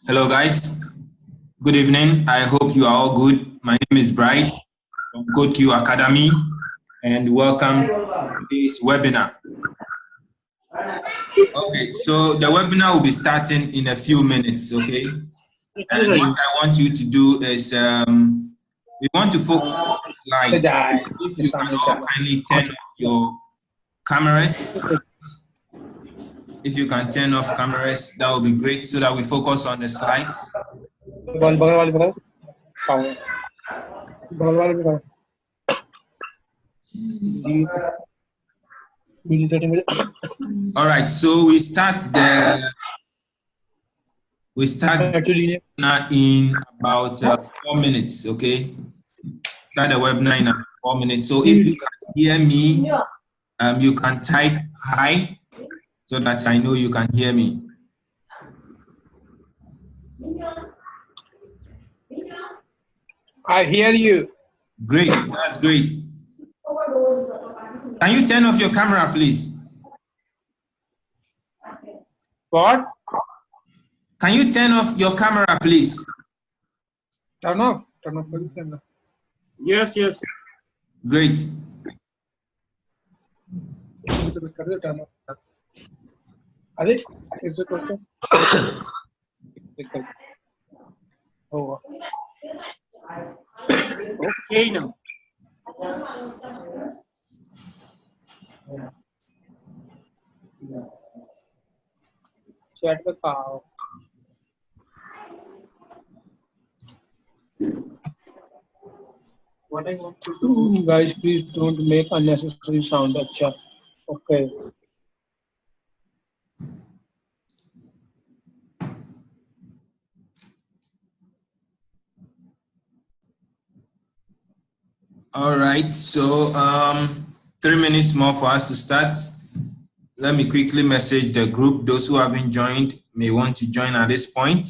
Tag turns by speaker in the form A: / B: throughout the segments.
A: Hello guys, good evening. I hope you are all good. My name is Bright from CodeCue Academy and welcome to today's webinar. Okay, so the webinar will be starting in a few minutes, okay? And what I want you to do is we want to focus on the slides. If you can all kindly turn off your cameras. If you can turn off cameras, that would be great so that we focus on the slides. All right, so we start now in about 4 minutes, okay? Start the webinar in about 4 minutes. So if you can hear me, you can type hi so that I know you can hear me.
B: I hear you.
A: Great, that's great. Can you turn off your camera, please?
B: What?
A: Can you turn off your camera, please?
B: Turn off. Yes, yes.
A: Great.
B: Turn off. Adi, is it okay? Oh. Okay now. Chat with power. What I want to do, guys, please don't make unnecessary sound. Acha. Okay.
A: All right, so 3 minutes more for us to start. Let me quickly message the group. Those who haven't joined may want to join at this point.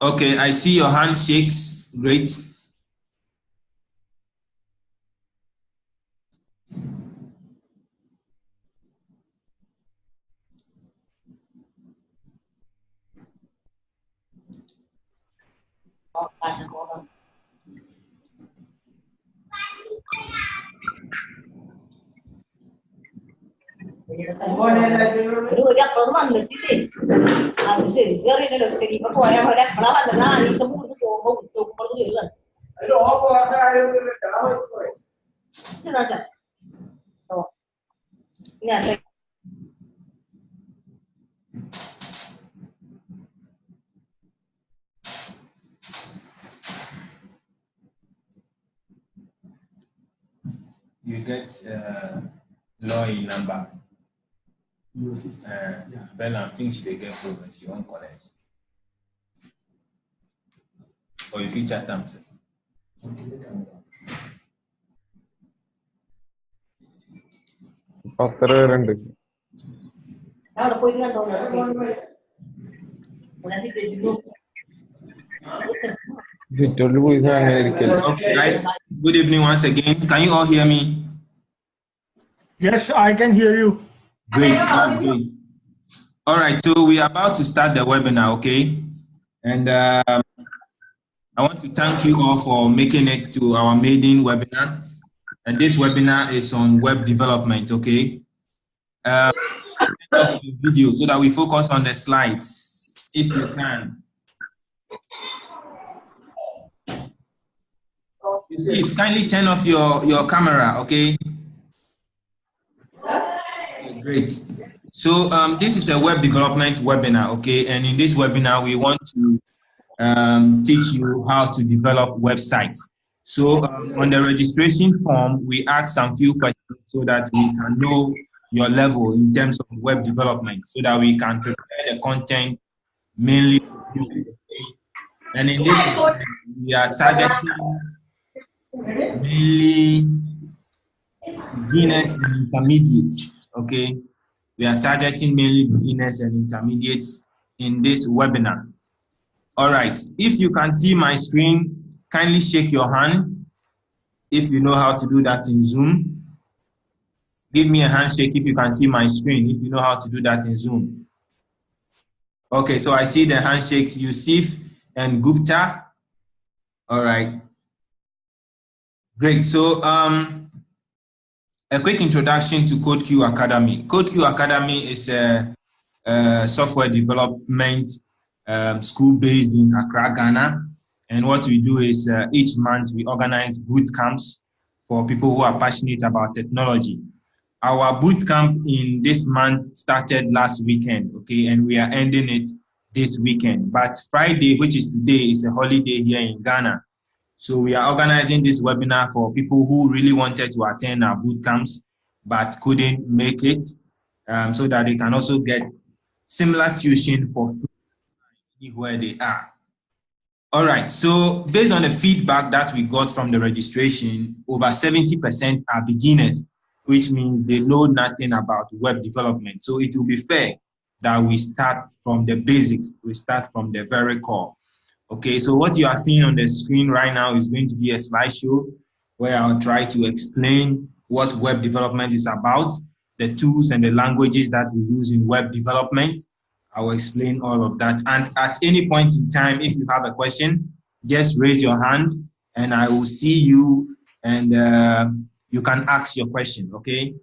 A: Okay, I see your handshakes. Great. You get lawyer number. Bella thinks she get problem. She won't connect. Or you chat them. Okay, guys, good evening once again. Can you all hear me?
C: Yes, I can hear you.
A: Great, that's great. All right, so we are about to start the webinar, okay? And I want to thank you all for making it to our maiden webinar. And this webinar is on web development, okay? Video so that we focus on the slides, if you can. If kindly turn off your camera, okay? Okay, great. So this is a web development webinar, okay? And in this webinar, we want to teach you how to develop websites. So on the registration form, we ask some few questions so that we can know your level in terms of web development, so that we can prepare the content mainly for you. And in this one, we are targeting mainly beginners and intermediates, okay? We are targeting mainly beginners and intermediates in this webinar. All right, if you can see my screen, kindly shake your hand if you know how to do that in Zoom. Give me a handshake if you can see my screen, if you know how to do that in Zoom. Okay, so I see the handshakes, Yusuf and Gupta. All right, great. So a quick introduction to CodeCue Academy. CodeCue Academy is a software development school based in Accra, Ghana. And what we do is each month we organize boot camps for people who are passionate about technology. Our boot camp in this month started last weekend, okay, and we are ending it this weekend. But Friday, which is today, is a holiday here in Ghana. So we are organizing this webinar for people who really wanted to attend our boot camps but couldn't make it, so that they can also get similar tuition for free where they are. All right, so based on the feedback that we got from the registration, over 70% are beginners, which means they know nothing about web development. So it will be fair that we start from the basics, we start from the very core. Okay, so what you are seeing on the screen right now is going to be a slideshow where I'll try to explain what web development is about, the tools and the languages that we use in web development. I will explain all of that. And at any point in time, if you have a question, just raise your hand and I will see you and you can ask your question, okay?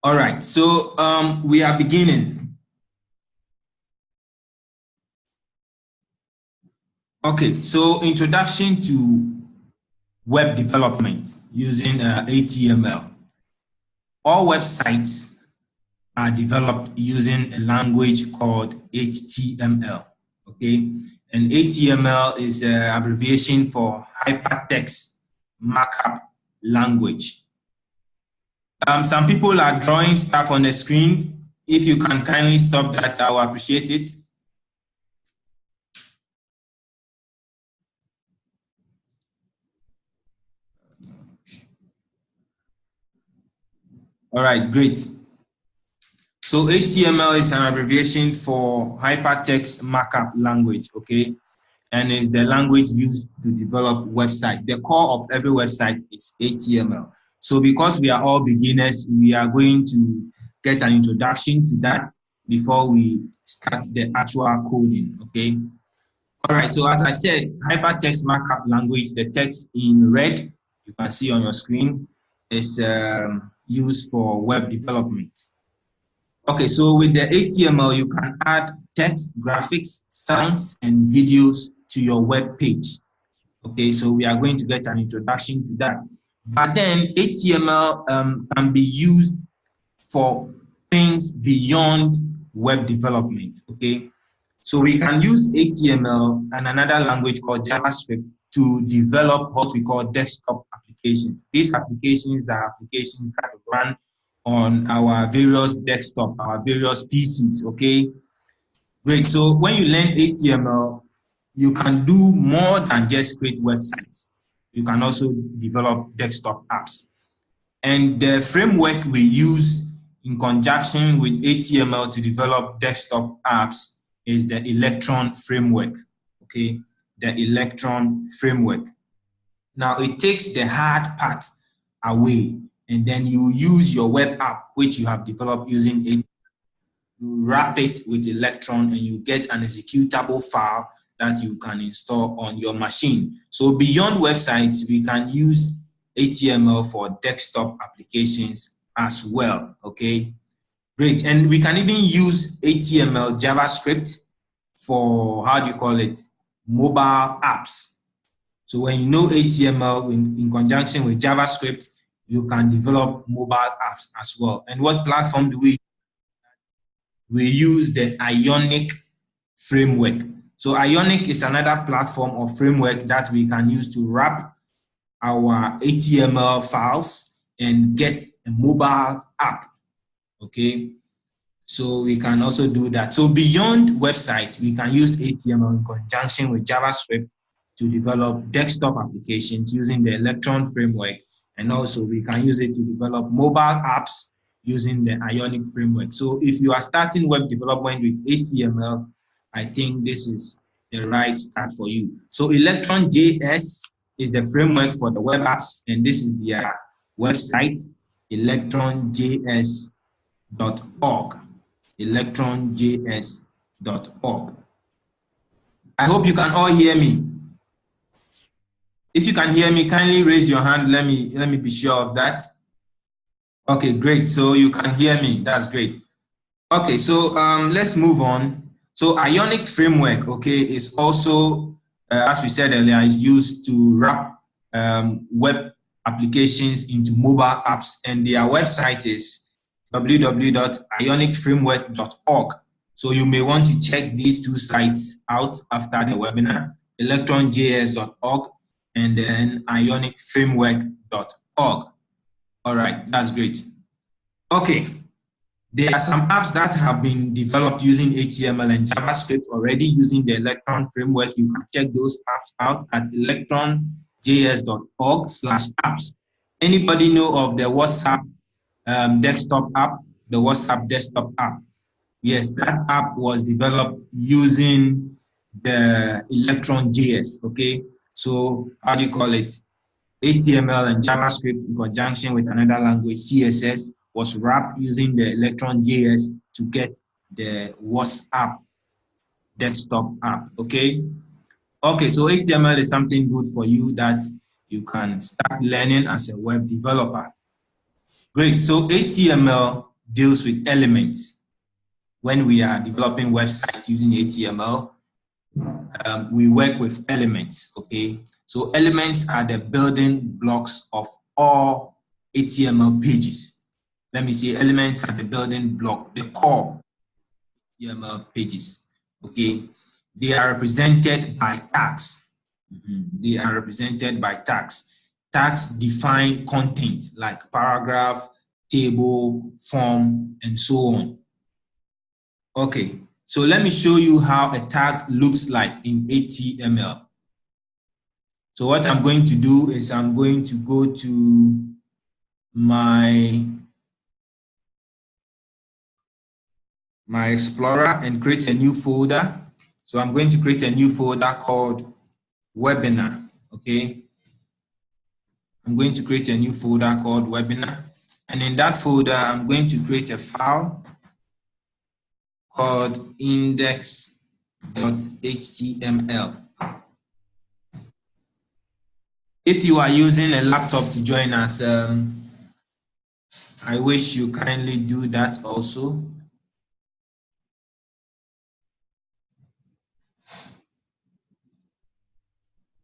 A: All right, so we are beginning. Okay, so introduction to web development using HTML. All websites are developed using a language called HTML, okay? And HTML is an abbreviation for Hypertext Markup Language. Some people are drawing stuff on the screen. If you can kindly stop that, I will appreciate it. All right, great. So HTML is an abbreviation for Hypertext Markup Language, okay? And is the language used to develop websites. The core of every website is HTML. So because we are all beginners, we are going to get an introduction to that before we start the actual coding, okay? All right, so as I said, Hypertext Markup Language, the text in red, you can see on your screen, is used for web development. Okay, so with the HTML, you can add text, graphics, sounds, and videos to your web page. Okay, so we are going to get an introduction to that. But then HTML can be used for things beyond web development, okay? So we can use HTML and another language called JavaScript to develop what we call desktop applications. These applications are applications that run on our various desktop, our various PCs, okay? Great, so when you learn HTML, you can do more than just create websites. You can also develop desktop apps. And the framework we use in conjunction with HTML to develop desktop apps is the Electron framework, okay? The Electron framework. Now, it takes the hard part away, and then you use your web app, which you have developed using it. You wrap it with Electron, and you get an executable file that you can install on your machine. So beyond websites, we can use HTML for desktop applications as well, okay? Great, and we can even use HTML, JavaScript for, how do you call it, mobile apps. So when you know HTML in conjunction with JavaScript, you can develop mobile apps as well. And what platform do we use? We use the Ionic framework. So Ionic is another platform or framework that we can use to wrap our HTML files and get a mobile app. Okay, so we can also do that. So beyond websites, we can use HTML in conjunction with JavaScript to develop desktop applications using the Electron framework, and also we can use it to develop mobile apps using the Ionic framework. So if you are starting web development with HTML, I think this is the right start for you. So Electron.js is the framework for the web apps, and this is their website, electronjs.org. electronjs.org. I hope you can all hear me. If you can hear me, kindly raise your hand. Let me be sure of that. Okay, great. So you can hear me. That's great. Okay, so let's move on. So Ionic framework, okay, is also, as we said earlier, is used to wrap web applications into mobile apps, and their website is www.ionicframework.org. So you may want to check these two sites out after the webinar, electronjs.org and then ionicframework.org. All right, that's great. Okay. There are some apps that have been developed using HTML and JavaScript already using the Electron framework. You can check those apps out at electronjs.org/apps. Anybody know of the WhatsApp desktop app, the WhatsApp desktop app? Yes, that app was developed using the Electron.js, okay? So how do you call it? HTML and JavaScript in conjunction with another language, CSS, was wrapped using the Electron.js to get the WhatsApp desktop app, okay? Okay, so HTML is something good for you that you can start learning as a web developer. Great, so HTML deals with elements. When we are developing websites using HTML, we work with elements, okay? So elements are the building blocks of all HTML pages. Let me say elements are the building block, the core HTML pages, okay? They are represented by tags. They are represented by tags. Tags define content like paragraph, table, form, and so on. Okay, so let me show you how a tag looks like in HTML. So what I'm going to do is I'm going to go to my Explorer and create a new folder. So I'm going to create a new folder called webinar, okay? I'm going to create a new folder called webinar. And in that folder, I'm going to create a file called index.html. If you are using a laptop to join us, I wish you kindly do that also.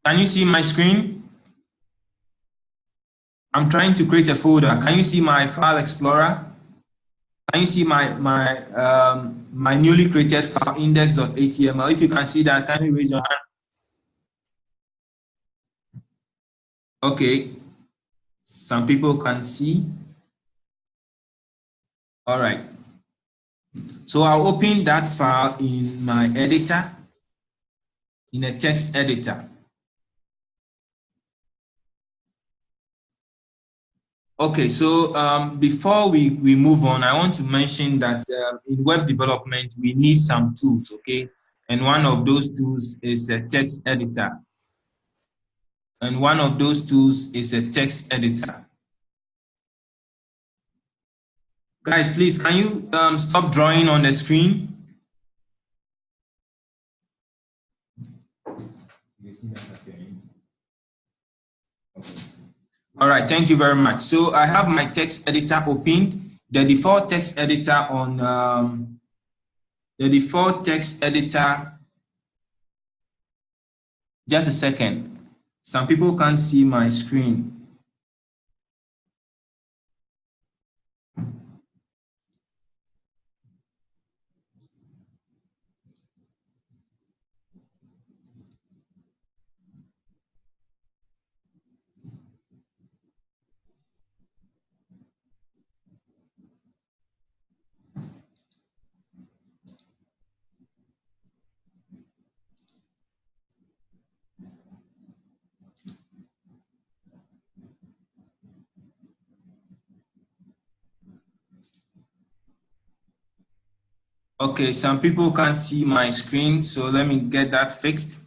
A: Can you see my screen? I'm trying to create a folder. Can you see my file explorer? Can you see my newly created file index.html? If you can see that, can you raise your hand? Okay. Some people can see. All right. So I'll open that file in my editor, in a text editor. Okay, so before we move on, I want to mention that in web development, we need some tools, okay? And one of those tools is a text editor. And one of those tools is a text editor. Guys, please, can you stop drawing on the screen? All right, thank you very much. So I have my text editor opened. The default text editor on just a second. Some people can't see my screen. Okay, some people can't see my screen, so let me get that fixed.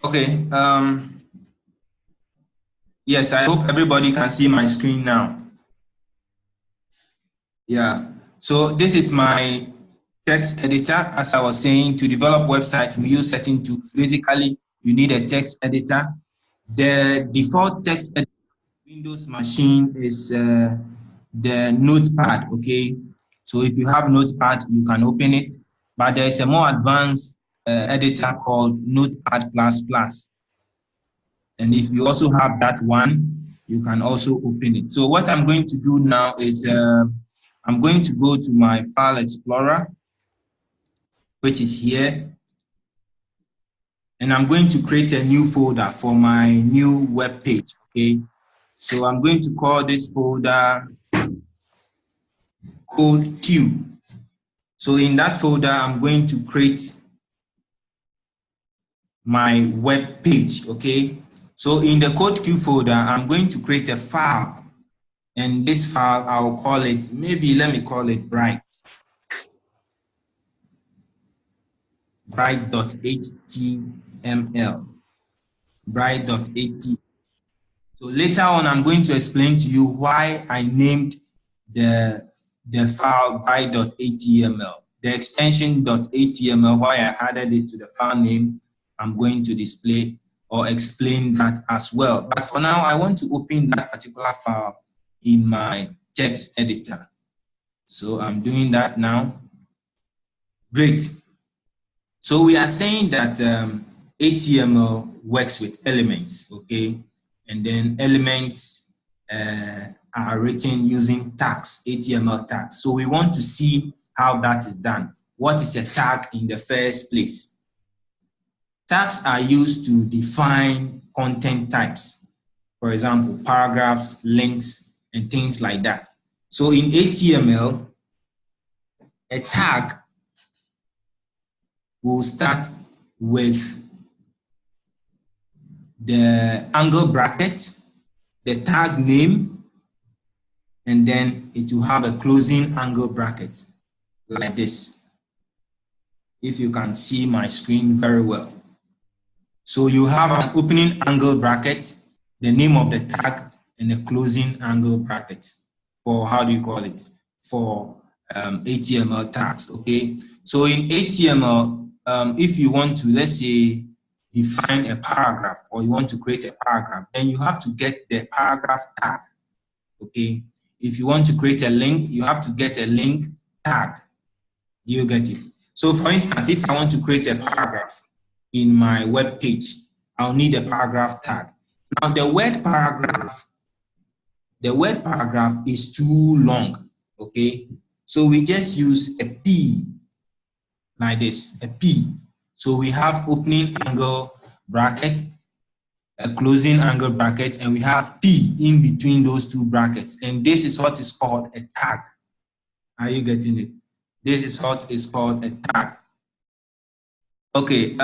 A: Okay, yes, I hope everybody can see my screen now. Yeah, so this is my text editor. As I was saying, to develop websites, we use certain tools. Basically, you need a text editor. The default text editor Windows machine is the Notepad, okay? So if you have Notepad, you can open it, but there is a more advanced editor called Notepad++. And if you also have that one, you can also open it. So what I'm going to do now is I'm going to go to my File Explorer, which is here, and I'm going to create a new folder for my new web page, okay? So I'm going to call this folder CodeCue. So in that folder, I'm going to create my web page, okay? So in the CodeCue folder, I'm going to create a file. And this file, I'll call it, maybe let me call it bright.html, bright.html. So later on, I'm going to explain to you why I named the file bright.html. The extension .html, why I added it to the file name, I'm going to display or explain that as well. But for now, I want to open that particular file in my text editor. So I'm doing that now. Great. So we are saying that HTML works with elements, okay? And then elements are written using tags, HTML tags. So we want to see how that is done. What is a tag in the first place? Tags are used to define content types. For example, paragraphs, links, and things like that. So in HTML, a tag will start with the angle bracket, the tag name, and then it will have a closing angle bracket like this. If you can see my screen very well. So you have an opening angle bracket, the name of the tag, and a closing angle bracket for, how do you call it? For HTML tags, okay? So in HTML, if you want to, let's say, define a paragraph or you want to create a paragraph, then you have to get the paragraph tag, okay? If you want to create a link, you have to get a link tag. Do you get it? So for instance, if I want to create a paragraph in my web page, I'll need a paragraph tag. Now the word paragraph is too long, okay? So we just use a P like this, a P. So we have opening angle bracket, a closing angle bracket, and we have P in between those two brackets. And this is what is called a tag. Are you getting it? This is what is called a tag. Okay.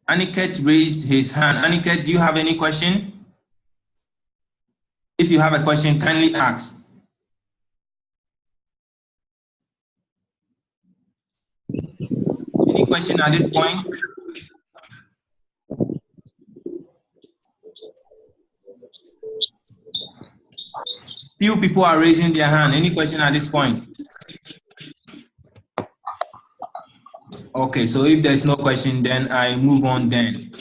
A: Aniket raised his hand. Aniket, do you have any question? If you have a question, kindly ask. Any question at this point? Few people are raising their hand. Any question at this point? Okay, so if there's no question, then I move on then.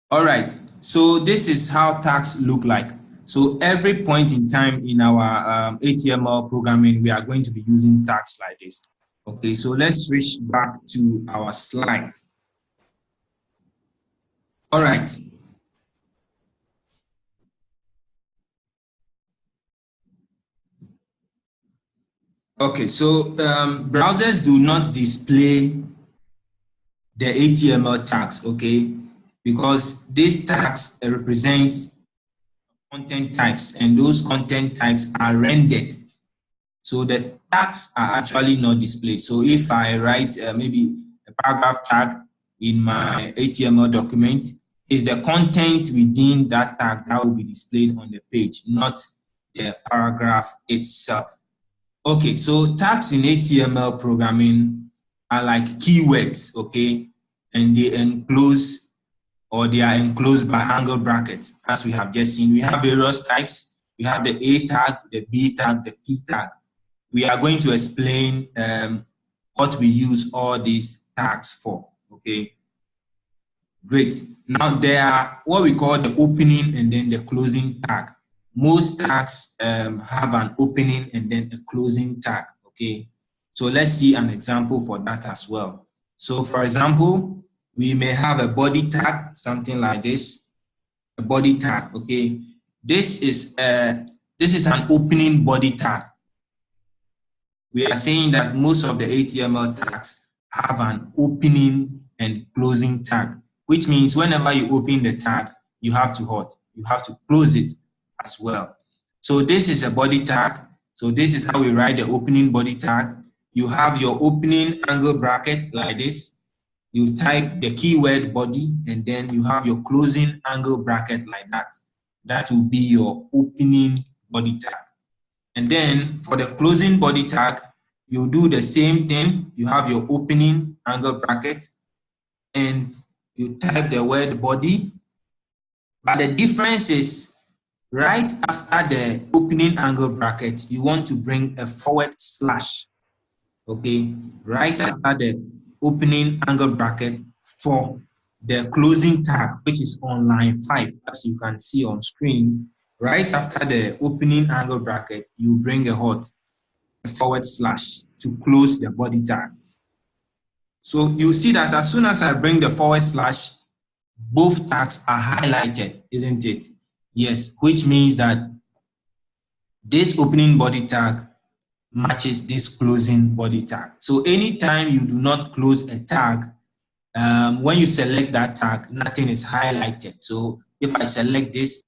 A: All right, so this is how tags look like. So every point in time in our HTML programming, we are going to be using tags like this. Okay, so let's switch back to our slide. All right. Okay, so browsers do not display the HTML tags, okay, because these tags represent content types, and those content types are rendered. So the tags are actually not displayed. So if I write maybe a paragraph tag in my HTML document, is the content within that tag that will be displayed on the page, not the paragraph itself. Okay, so tags in HTML programming are like keywords, okay, and they enclose or they are enclosed by angle brackets, as we have just seen. We have various types. We have the A tag, the B tag, the P tag. We are going to explain what we use all these tags for, okay? Great. Now there are what we call the opening and then the closing tag. Most tags have an opening and then a closing tag, okay? So let's see an example for that as well. So for example, we may have a body tag, something like this, a body tag, okay? This is an opening body tag. We are saying that most of the HTML tags have an opening and closing tag, which means whenever you open the tag, you have to close it as well. So this is a body tag. So this is how we write the opening body tag. You have your opening angle bracket like this. You type the keyword body, and then you have your closing angle bracket like that. That will be your opening body tag. And then for the closing body tag, you do the same thing. You have your opening angle bracket and you type the word body. But the difference is right after the opening angle bracket, you want to bring a forward slash. Okay, right after the opening angle bracket for the closing tag, which is on line 5, as you can see on screen. Right after the opening angle bracket, you bring a forward slash to close the body tag. So you see that as soon as I bring the forward slash, both tags are highlighted, isn't it? Yes, which means that this opening body tag matches this closing body tag. So anytime you do not close a tag, when you select that tag, nothing is highlighted. So if I select this,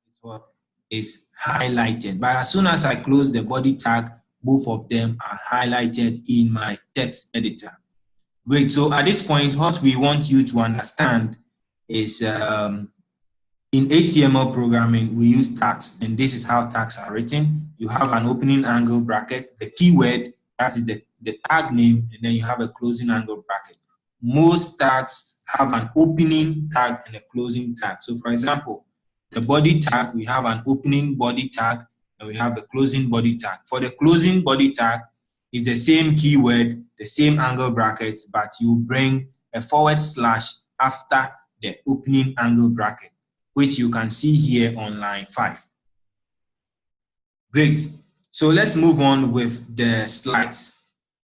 A: it's what is highlighted. But as soon as I close the body tag, both of them are highlighted in my text editor. Great. So at this point, what we want you to understand is in HTML programming, we use tags, and this is how tags are written. You have an opening angle bracket, the keyword, that is the tag name, and then you have a closing angle bracket. Most tags have an opening tag and a closing tag. So for example, the body tag, we have an opening body tag, and we have a closing body tag. For the closing body tag, it's the same keyword, the same angle brackets, but you bring a forward slash after the opening angle bracket, which you can see here on line 5. Great. So let's move on with the slides.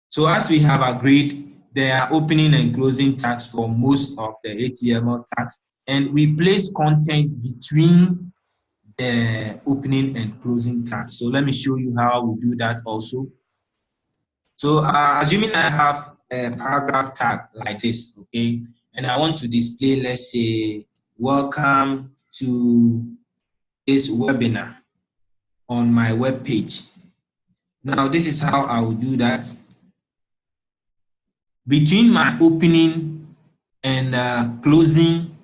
A: So as we have agreed, there are opening and closing tags for most of the HTML tags, and we place content between the opening and closing tags. So let me show you how we do that also. So assuming I have a paragraph tag like this, okay, and I want to display, let's say, welcome to this webinar on my web page. Now, this is how I will do that. Between my opening and closing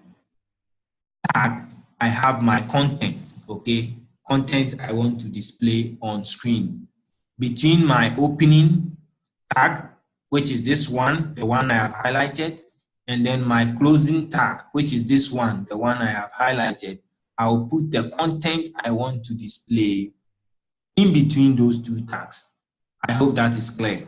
A: tag, I have my content, okay? Content I want to display on screen. Between my opening tag, which is this one, the one I have highlighted, and then my closing tag, which is this one, the one I have highlighted. I will put the content I want to display in between those two tags. I hope that is clear.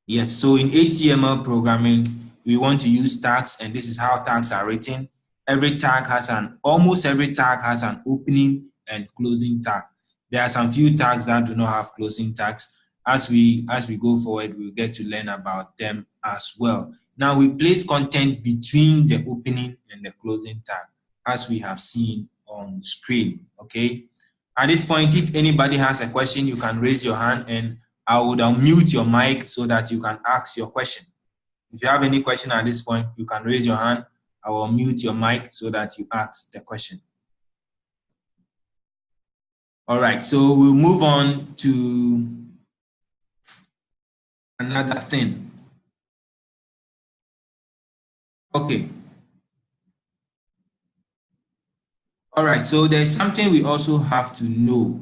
A: Yes, so in HTML programming, we want to use tags, and this is how tags are written. Almost every tag has an opening and closing tag. There are some few tags that do not have closing tags. As we go forward, we'll get to learn about them as well. Now we place content between the opening and the closing tag, as we have seen on screen, okay? At this point, if anybody has a question, you can raise your hand and I would unmute your mic so that you can ask your question. If you have any question at this point, you can raise your hand. I will mute your mic so that you ask the question. All right, so we'll move on to another thing. Okay. All right, so there's something we also have to know.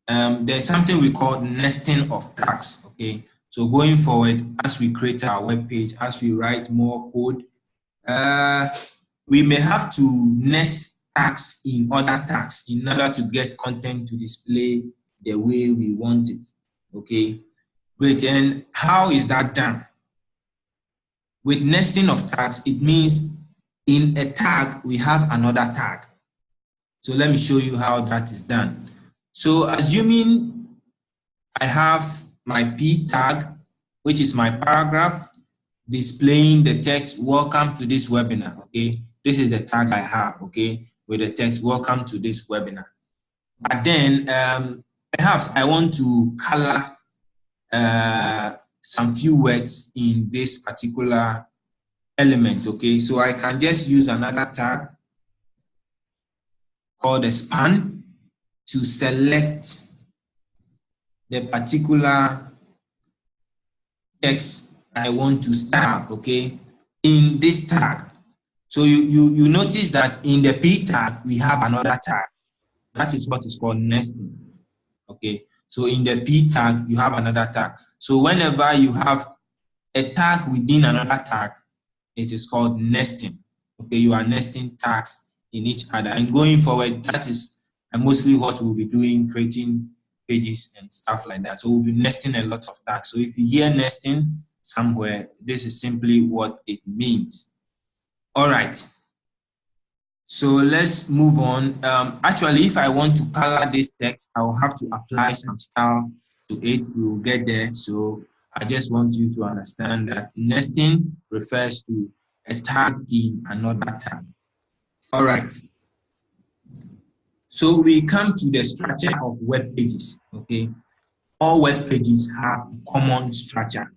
A: There's something we call nesting of tags, okay? So going forward, as we create our web page, as we write more code, we may have to nest tags in other tags in order to get content to display the way we want it, okay? Great, and how is that done? With nesting of tags, it means in a tag, we have another tag. So let me show you how that is done. So assuming I have my P tag, which is my paragraph, displaying the text, welcome to this webinar, okay? This is the tag I have, okay? With the text, welcome to this webinar. But then perhaps I want to color some few words in this particular element, okay? So I can just use another tag called a span to select the particular text I want to style, okay, in this tag. So you notice that in the P tag, we have another tag. That is what is called nesting, okay? So in the P tag, you have another tag. So whenever you have a tag within another tag, it is called nesting, okay? You are nesting tags in each other. And going forward, that is mostly what we'll be doing, creating pages and stuff like that. So we'll be nesting a lot of tags. So if you hear nesting somewhere, this is simply what it means. All right. So let's move on. Actually, if I want to color this text, I will have to apply some style to it. We will get there. So I just want you to understand that nesting refers to a tag in another tag. All right. So we come to the structure of web pages, okay? All web pages have a common structure.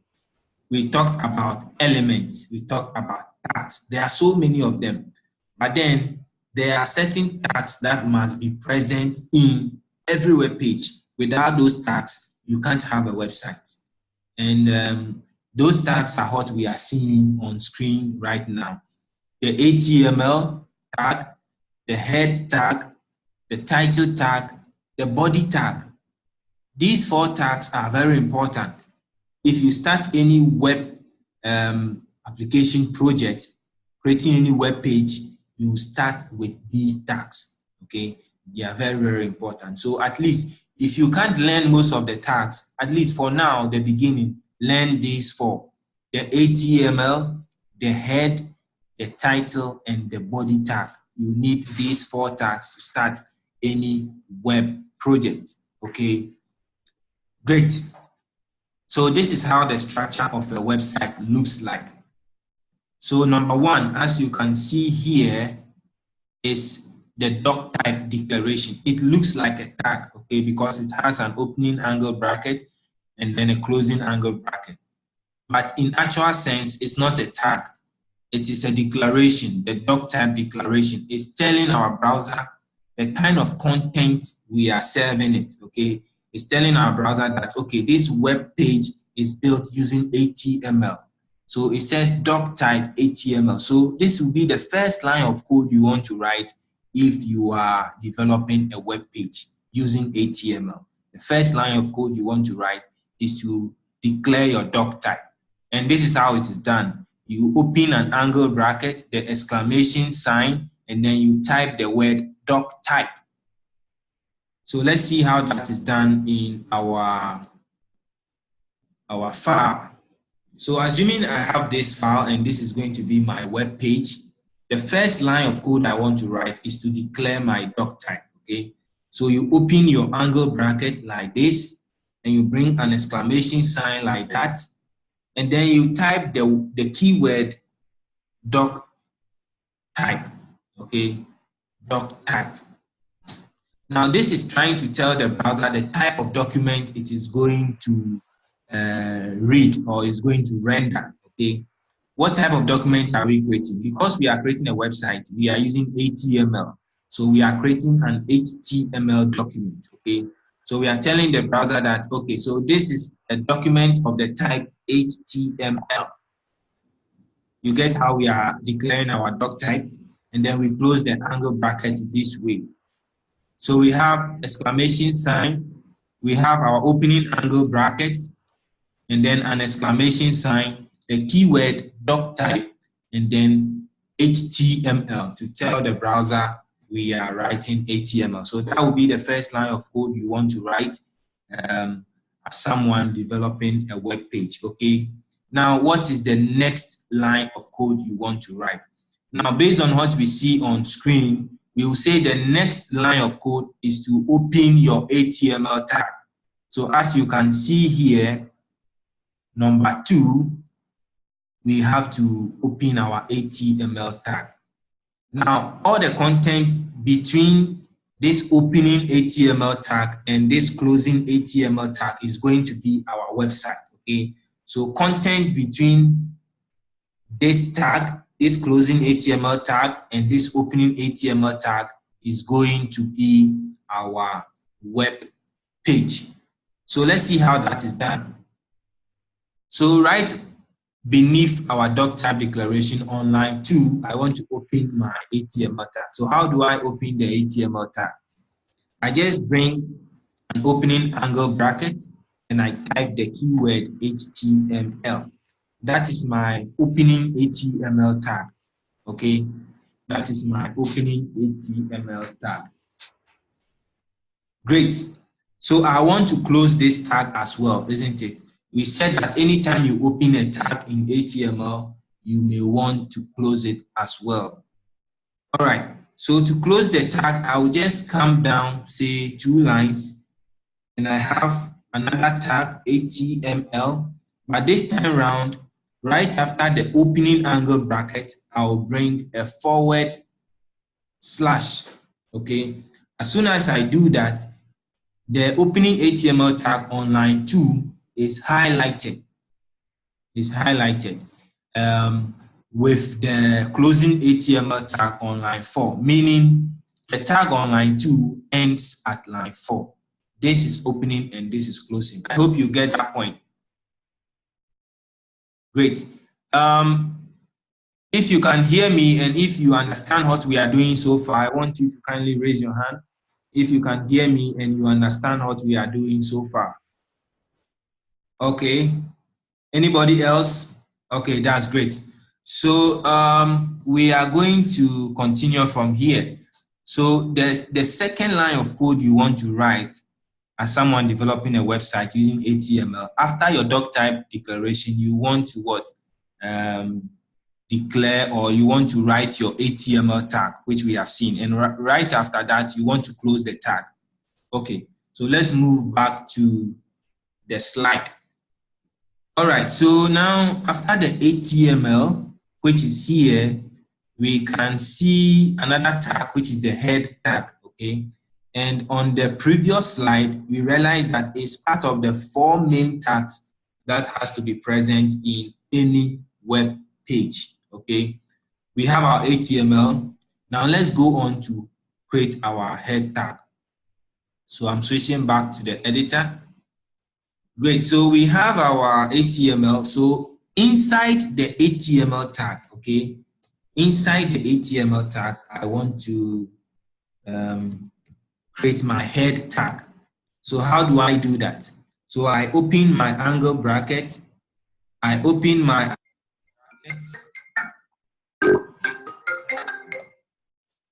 A: We talked about elements, we talked about tags. There are so many of them, but then there are certain tags that must be present in every web page. Without those tags, you can't have a website. And those tags are what we are seeing on screen right now. The HTML tag, the head tag, the title tag, the body tag. These 4 tags are very important. If you start any web application project, creating any web page, you start with these tags, okay? They are very, very important. So at least if you can't learn most of the tags, at least for now, the beginning, learn these 4. The HTML, the head, the title, and the body tag. You need these 4 tags to start any web project, okay? Great. So this is how the structure of a website looks like. So number 1, as you can see here, is the doc type declaration. It looks like a tag, okay, because it has an opening angle bracket and then a closing angle bracket. But in actual sense, it's not a tag. It is a declaration. The doc type declaration is telling our browser the kind of content we are serving it, okay? It's telling our browser that, okay, this web page is built using HTML. So it says doc type HTML. So this will be the first line of code you want to write if you are developing a web page using HTML. The first line of code you want to write is to declare your doc type. And this is how it is done. you open an angle bracket, the exclamation sign, and then you type the word doc type. So let's see how that is done in our file. So assuming I have this file and this is going to be my web page, the first line of code I want to write is to declare my doc type, okay? So you open your angle bracket like this, and you bring an exclamation sign like that, and then you type the keyword doc type, okay? Doc type. Now this is trying to tell the browser the type of document it is going to read or is going to render, okay? What type of document are we creating? Because we are creating a website, we are using HTML. So we are creating an HTML document, okay? So we are telling the browser that, okay, so this is a document of the type HTML. You get how we are declaring our doc type, and then we close the angle bracket this way. So we have exclamation sign, we have our opening angle bracket, and then an exclamation sign, the keyword doc type, and then HTML to tell the browser we are writing HTML. So that will be the first line of code you want to write as someone developing a web page, okay? Now, what is the next line of code you want to write? Now, based on what we see on screen, we will say the next line of code is to open your HTML tag. So as you can see here, number 2, we have to open our HTML tag. Now, all the content between this opening HTML tag and this closing HTML tag is going to be our website, okay? So content between this tag, this closing HTML tag, and this opening HTML tag is going to be our web page. So let's see how that is done. So right beneath our doc type declaration on line 2, I want to open my HTML tag. So how do I open the HTML tag? I just bring an opening angle bracket and I type the keyword HTML. That is my opening HTML tag, okay? That is my opening HTML tag. Great. So I want to close this tag as well, isn't it? We said that anytime you open a tag in HTML, you may want to close it as well. All right, so to close the tag, I will just come down, say 2 lines, and I have another tag, HTML, but this time around, right after the opening angle bracket, I'll bring a forward slash, okay? As soon as I do that, the opening HTML tag on line 2 is highlighted. It's highlighted with the closing HTML tag on line 4, meaning the tag on line 2 ends at line 4. This is opening and this is closing. I hope you get that point. Great. If you can hear me and if you understand what we are doing so far, I want you to kindly raise your hand if you can hear me and you understand what we are doing so far. Okay. Anybody else? Okay, that's great. So we are going to continue from here. So the second line of code you want to write as someone developing a website using HTML, after your doc type declaration, you want to what? Declare, or you want to write your HTML tag, which we have seen. And right after that, you want to close the tag. Okay, so let's move back to the slide. All right, so now after the HTML, which is here, we can see another tag, which is the head tag, okay? And on the previous slide, we realized that it's part of the 4 main tags that has to be present in any web page, okay? We have our HTML. Now let's go on to create our head tag. So I'm switching back to the editor. Great, so we have our HTML. So inside the HTML tag, okay, inside the HTML tag, I want to create my head tag. So how do I do that? So I open my angle bracket, I open my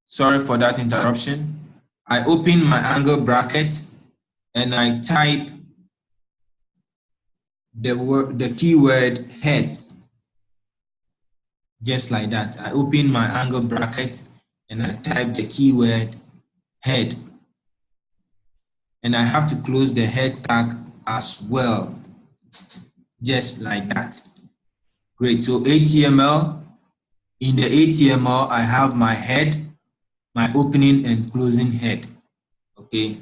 A: Sorry for that interruption. I open my angle bracket and I type the keyword head, just like that. I open my angle bracket and I type the keyword head, and I have to close the head tag as well, just like that. Great. So HTML, in the HTML I have my head, my opening and closing head. Okay,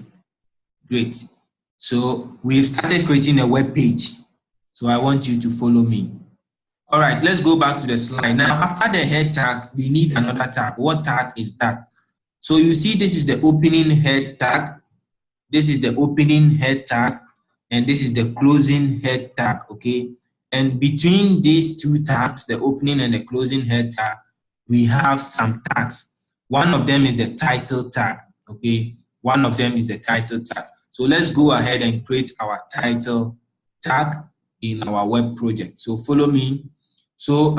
A: great. So we've started creating a web page. So I want you to follow me. All right, let's go back to the slide. Now, after the head tag, we need another tag. What tag is that? So you see, this is the opening head tag. This is the opening head tag. And this is the closing head tag, okay? And between these two tags, the opening and the closing head tag, we have some tags. One of them is the title tag, okay? One of them is the title tag. So let's go ahead and create our title tag in our web project. So follow me. So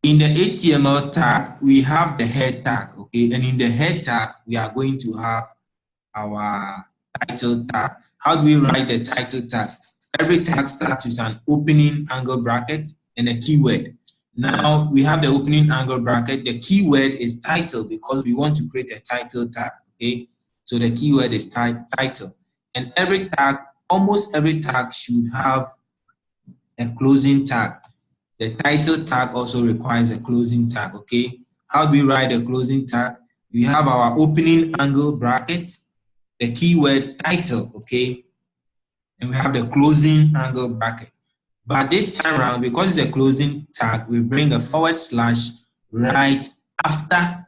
A: in the HTML tag, we have the head tag, okay? And in the head tag, we are going to have our title tag. How do we write the title tag? Every tag starts with an opening angle bracket and a keyword. Now we have the opening angle bracket. The keyword is title because we want to create a title tag, okay? So the keyword is title. And every tag, almost every tag should have a closing tag. The title tag also requires a closing tag, okay? How do we write a closing tag? We have our opening angle bracket, the keyword title, okay? And we have the closing angle bracket. But this time around, because it's a closing tag, we bring a / right after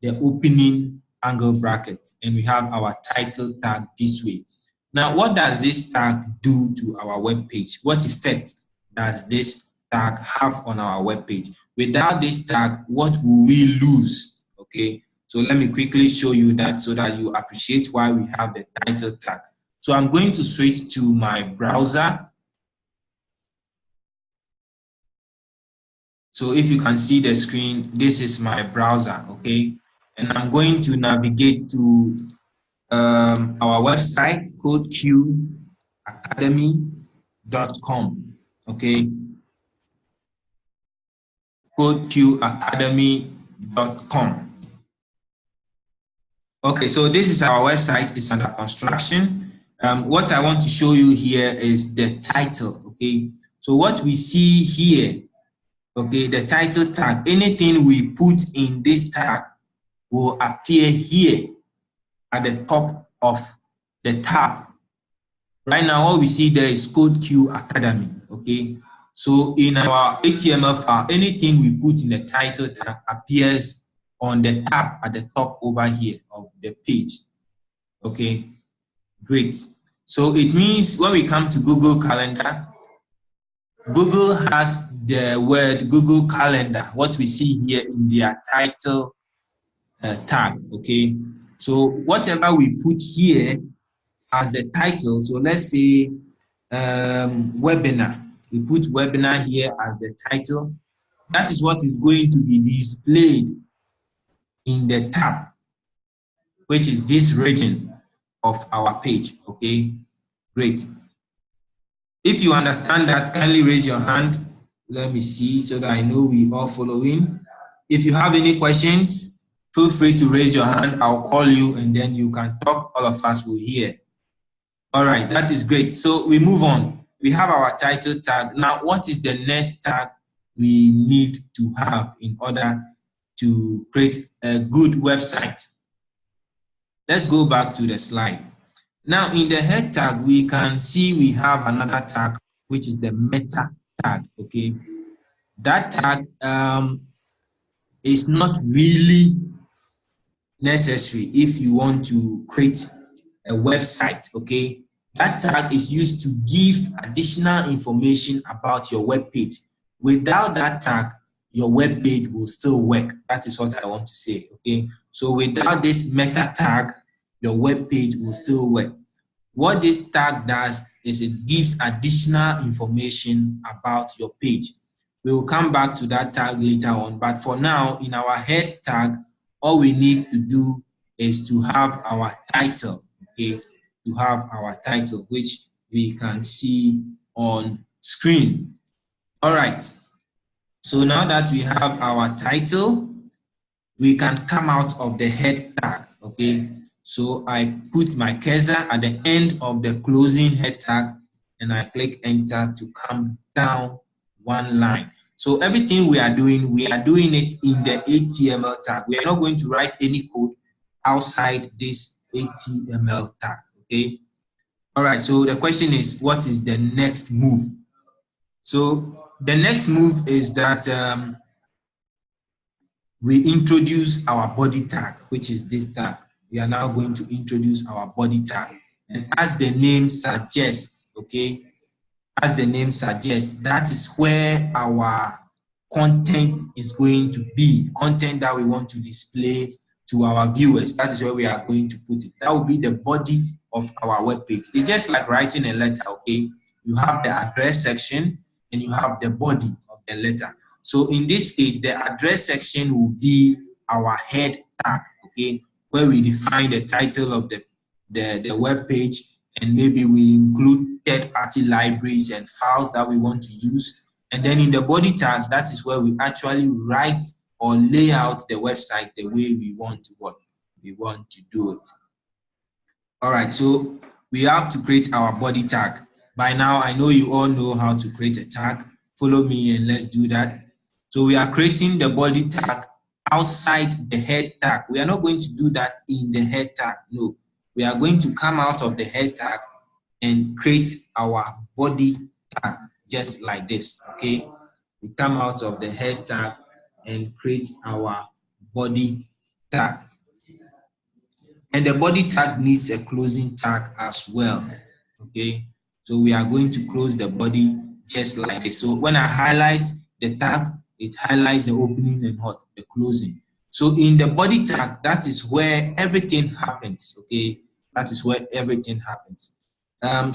A: the opening angle bracket. And we have our title tag this way. Now, what does this tag do to our web page? What effect does this tag have on our web page? Without this tag, what will we lose? Okay, so let me quickly show you that so that you appreciate why we have the title tag. So I'm going to switch to my browser. So if you can see the screen, this is my browser, okay? And I'm going to navigate to our website, CodeCueacademy.com, okay? CodeCueacademy.com. Okay, so this is our website. It's under construction. What I want to show you here is the title, okay? So what we see here, okay, the title tag, anything we put in this tag will appear here at the top of the tab. Right now, all we see there is CodeCue Academy, okay? So in our HTML file, anything we put in the title tag appears on the tab at the top over here of the page, okay? Great. So it means when we come to Google Calendar, Google has the word Google Calendar, what we see here in their title tag, okay? So whatever we put here as the title, so let's say webinar, we put webinar here as the title. That is what is going to be displayed in the tab, which is this region of our page, okay? Great. If you understand that, kindly raise your hand. Let me see so that I know we all following. If you have any questions, feel free to raise your hand. I'll call you and then you can talk. All of us will hear. All right, that is great. So we move on. We have our title tag. Now, what is the next tag we need to have in order to create a good website? Let's go back to the slide. Now, in the head tag, we can see we have another tag, which is the meta tag, okay? That tag is not really necessary if you want to create a website, okay? That tag is used to give additional information about your web page. Without that tag, your web page will still work. That is what I want to say, okay? So without this meta tag, your web page will still work. What this tag does is it gives additional information about your page. We will come back to that tag later on. But for now, in our head tag, all we need to do is to have our title, okay? To have our title, which we can see on screen. All right. So now that we have our title, we can come out of the head tag, okay? So I put my cursor at the end of the closing head tag and I click enter to come down one line. So everything we are doing it in the HTML tag. We are not going to write any code outside this HTML tag, okay? All right, so the question is, what is the next move? So the next move is that we introduce our body tag, which is this tag. We are now going to introduce our body tag. And as the name suggests, okay, as the name suggests, that is where our content is going to be, content that we want to display to our viewers. That is where we are going to put it. That will be the body of our web page. It's just like writing a letter, okay? You have the address section and you have the body of the letter. So in this case, the address section will be our head tag, okay, where we define the title of the web page, and maybe we include third-party libraries and files that we want to use. And then in the body tag, that is where we actually write or lay out the website the way we want to do it. All right, so we have to create our body tag. By now, I know you all know how to create a tag. Follow me and let's do that. So we are creating the body tag outside the head tag. We are not going to do that in the head tag, no. We are going to come out of the head tag and create our body tag just like this, okay? We come out of the head tag and create our body tag. And the body tag needs a closing tag as well, okay? So we are going to close the body just like this. So when I highlight the tag, it highlights the opening and the closing. So in the body tag, that is where everything happens, okay? That is where everything happens.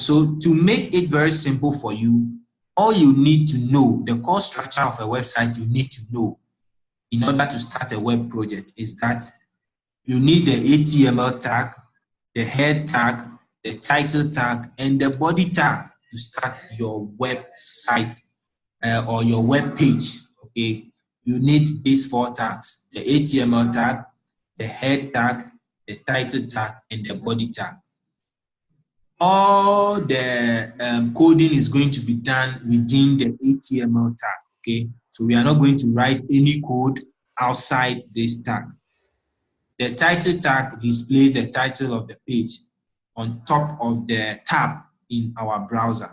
A: So to make it very simple for you, all you need to know, the core structure of a website you need to know in order to start a web project is that you need the HTML tag, the head tag, the title tag, and the body tag to start your website or your web page, okay? You need these 4 tags, the HTML tag, the head tag, the title tag, and the body tag. All the coding is going to be done within the HTML tag, okay? So we are not going to write any code outside this tag. The title tag displays the title of the page on top of the tab in our browser.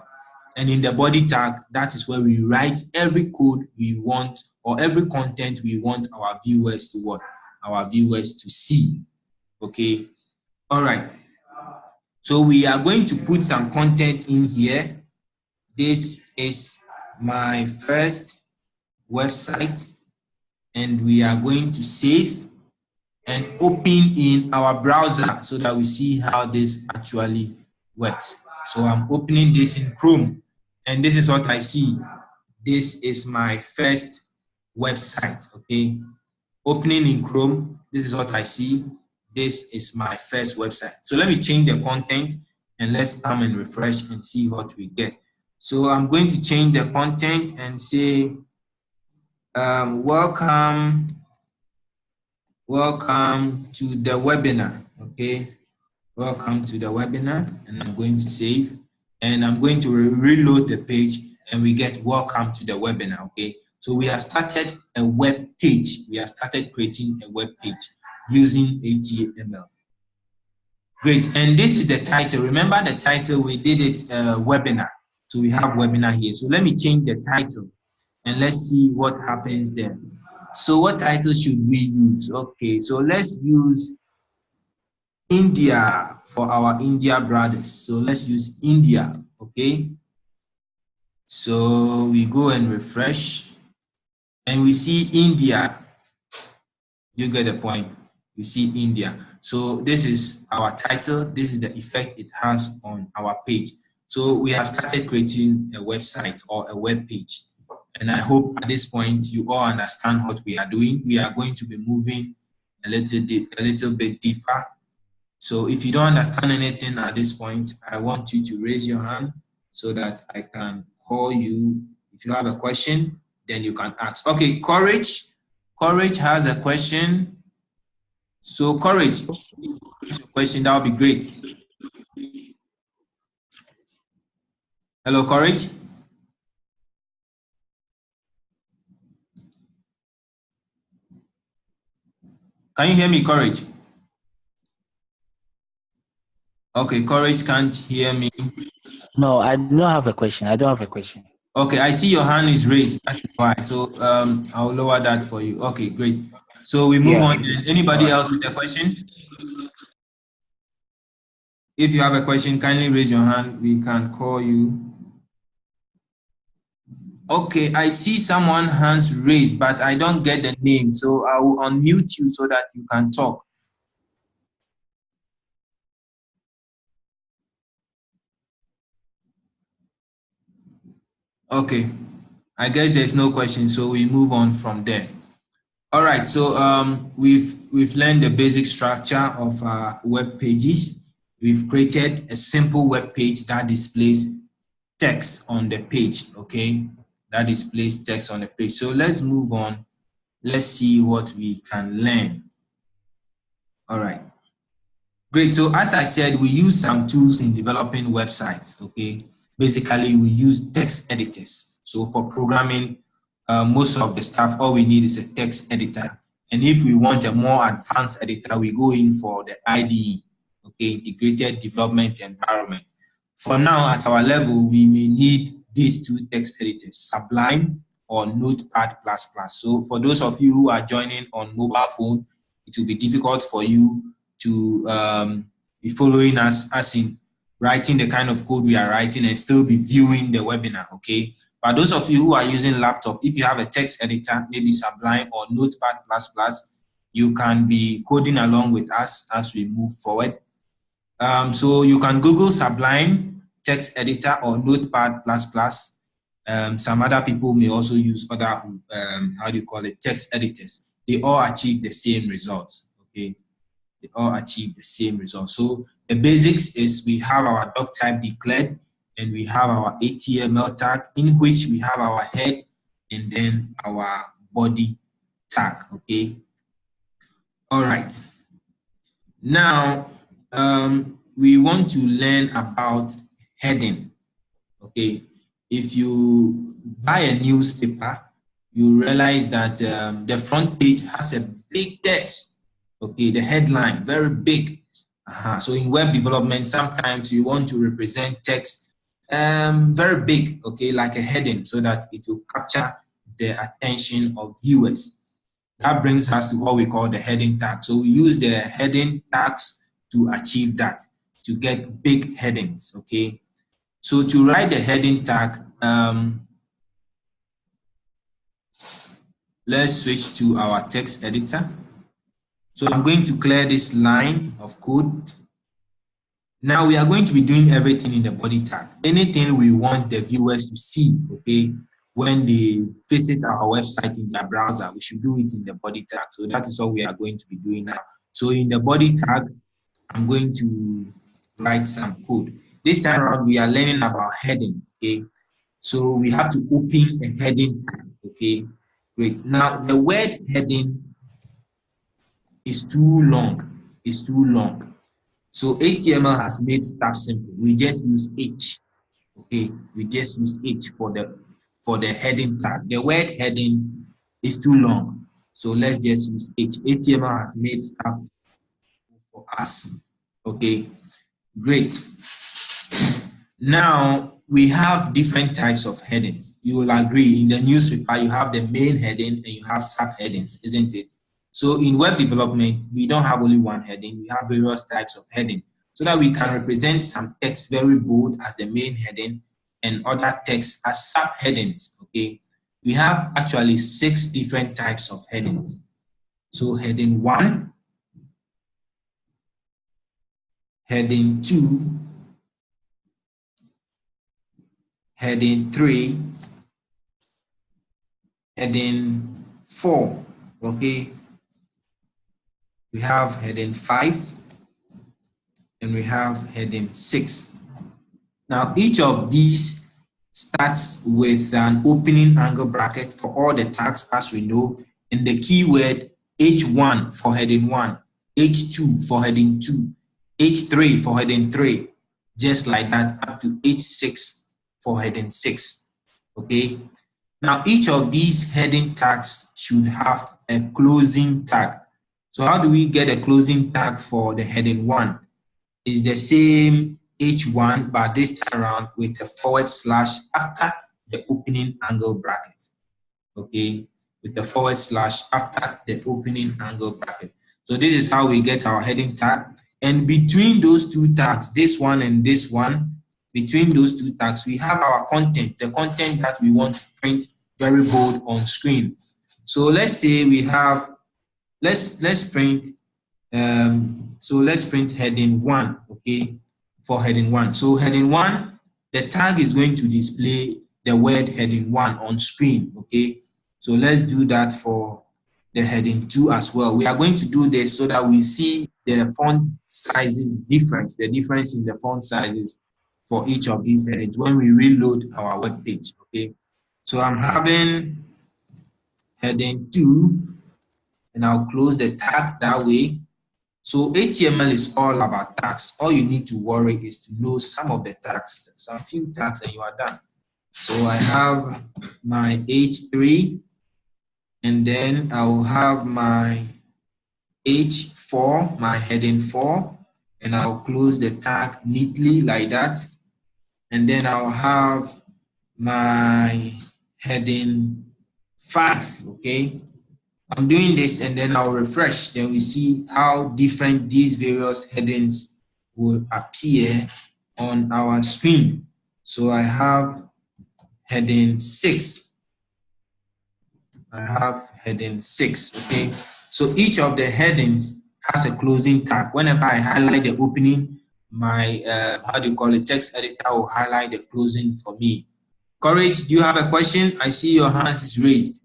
A: And in the body tag, that is where we write every code we want or every content we want our viewers to watch, our viewers to see, okay? All right. So we are going to put some content in here. This is my first website, and we are going to save and open in our browser so that we see how this actually works. So I'm opening this in Chrome, and this is what I see. This is my first website, okay? Opening in Chrome, this is what I see. This is my first website. So let me change the content and let's come and refresh and see what we get. So I'm going to change the content and say, welcome to the webinar, okay? Welcome to the webinar, and I'm going to save, and I'm going to reload the page, and we get welcome to the webinar, okay? So we have started a web page. We have started creating a web page using HTML. Great, and this is the title. Remember the title, we did it webinar. So we have webinar here. So let me change the title and let's see what happens there. So what title should we use? Okay, so let's use India for our India brothers. So let's use India, okay? So we go and refresh and we see India. You get the point. We see India. So this is our title. This is the effect it has on our page. So we have started creating a website or a web page. And I hope at this point you all understand what we are doing. We are going to be moving a little bit deeper. So if you don't understand anything at this point, I want you to raise your hand so that I can call you. If you have a question, then you can ask. Okay, Courage. Courage has a question. So Courage, ask your question. That would be great. Hello, Courage. Can you hear me, Courage? Okay, Courage can't hear me.
D: No, I don't have a question. I don't have a question.
A: Okay, I see your hand is raised. That is why. So I'll lower that for you. Okay, great. So we move on. Anybody else with a question? If you have a question, kindly raise your hand. We can call you. Okay, I see someone hands raised, but I don't get the name. So I will unmute you so that you can talk. Okay, I guess there's no question, so we move on from there. All right, so we've learned the basic structure of web pages. We've created a simple web page that displays text on the page, okay? That displays text on the page. So let's move on. Let's see what we can learn. All right. Great. So as I said, we use some tools in developing websites, okay? Basically, we use text editors. So for programming, most of the stuff, all we need is a text editor. And if we want a more advanced editor, we go in for the IDE, okay, Integrated Development Environment. For now, at our level, we may need these two text editors, Sublime or Notepad++. So for those of you who are joining on mobile phone, it will be difficult for you to be following us, as in writing the kind of code we are writing and still be viewing the webinar, okay? But those of you who are using laptop, if you have a text editor, maybe Sublime or Notepad++, you can be coding along with us as we move forward. So you can Google Sublime text editor or Notepad++. Some other people may also use other, how do you call it, text editors. They all achieve the same results, okay? They all achieve the same result. So the basics is we have our doc type declared and we have our HTML tag in which we have our head and then our body tag, okay? All right. Now, we want to learn about heading, okay? If you buy a newspaper, you realize that the front page has a big text. Okay, the headline, very big. So in web development, sometimes you want to represent text very big, okay, like a heading, so that it will capture the attention of viewers. That brings us to what we call the heading tag. So we use the heading tags to achieve that, to get big headings, okay? So to write the heading tag, let's switch to our text editor. So I'm going to clear this line of code. Now we are going to be doing everything in the body tag. Anything we want the viewers to see, okay, when they visit our website in their browser, we should do it in the body tag. So that is what we are going to be doing now. So in the body tag, I'm going to write some code. This time around, we are learning about heading, okay? So we have to open a heading tag, okay? Great. Now the word heading is too long. It's too long. So HTML has made stuff simple. We just use H. Okay, we just use H for the heading tag. The word heading is too long. So let's just use H. HTML has made stuff for us. Okay, great. Now we have different types of headings. You will agree in the newspaper you have the main heading and you have subheadings, isn't it? So in web development, we don't have only one heading, we have various types of heading so that we can represent some text very bold as the main heading and other text as subheadings, okay? We have actually 6 different types of headings. So heading 1, heading 2, heading 3, heading 4, okay? We have heading 5, and we have heading 6. Now, each of these starts with an opening angle bracket for all the tags, as we know, and the keyword H1 for heading 1, H2 for heading 2, H3 for heading 3, just like that, up to H6 for heading 6, okay? Now, each of these heading tags should have a closing tag. So how do we get a closing tag for the heading 1? It's the same H1, but this time around with a / after the opening angle bracket, okay? With the / after the opening angle bracket. So this is how we get our heading tag. And between those two tags, this one and this one, between those two tags, we have our content, the content that we want to print very bold on screen. So let's say we have, let's print, so let's print heading 1, okay, for heading 1. So heading 1, the tag is going to display the word heading 1 on screen, okay? So let's do that for the heading 2 as well. We are going to do this so that we see the font sizes difference, the difference in the font sizes for each of these headings when we reload our web page, okay? So I'm having heading 2, and I'll close the tag that way. So HTML is all about tags. All you need to worry is to know some of the tags, some few tags, and you are done. So I have my H3, and then I will have my H4, my heading 4, and I'll close the tag neatly like that. And then I'll have my heading 5, okay? I'm doing this and then I'll refresh. Then we see how different these various headings will appear on our screen. So I have heading 6. I have heading 6, okay? So each of the headings has a closing tag. Whenever I highlight the opening, my, text editor will highlight the closing for me. Courage, do you have a question? I see your hands is raised.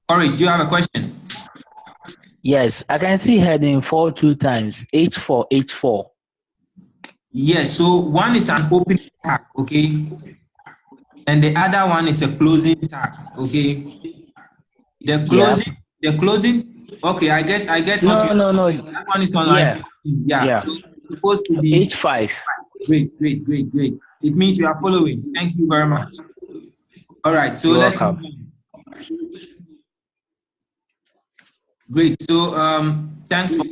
A: Courage, do you have a question?
D: Yes, I can see heading 4 2 times, H4, H4.
A: Yes, so one is an opening tag, okay? And the other one is a closing tag, okay? The closing, okay, I get what you.
D: No.
A: That one is online. Yeah. So it's supposed to be
D: H5.
A: Great. It means you are following. Thank you very much. All right, so
D: You're
A: let's
D: welcome.
A: move on. Great. So thanks for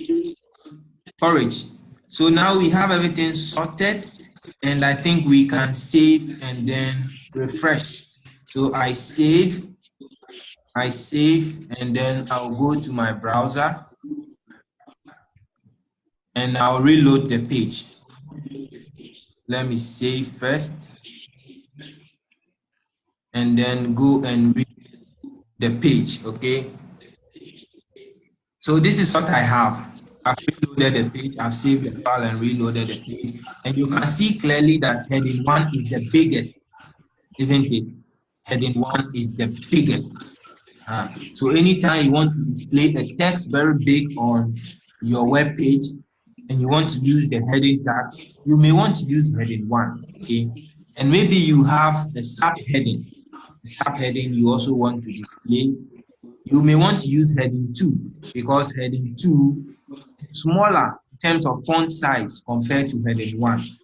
A: courage. So now we have everything sorted, and I think we can save and then refresh. So I save, and then I'll go to my browser and I'll reload the page. Let me save first and then go and read the page, okay? So this is what I have. I've reloaded the page, I've saved the file and reloaded the page. And you can see clearly that heading 1 is the biggest, isn't it? Heading 1 is the biggest. So anytime you want to display a text very big on your web page and you want to use the heading tags, you may want to use heading 1, okay? And maybe you have a subheading. The subheading you also want to display. You may want to use heading 2 because heading 2 is smaller in terms of font size compared to heading 1.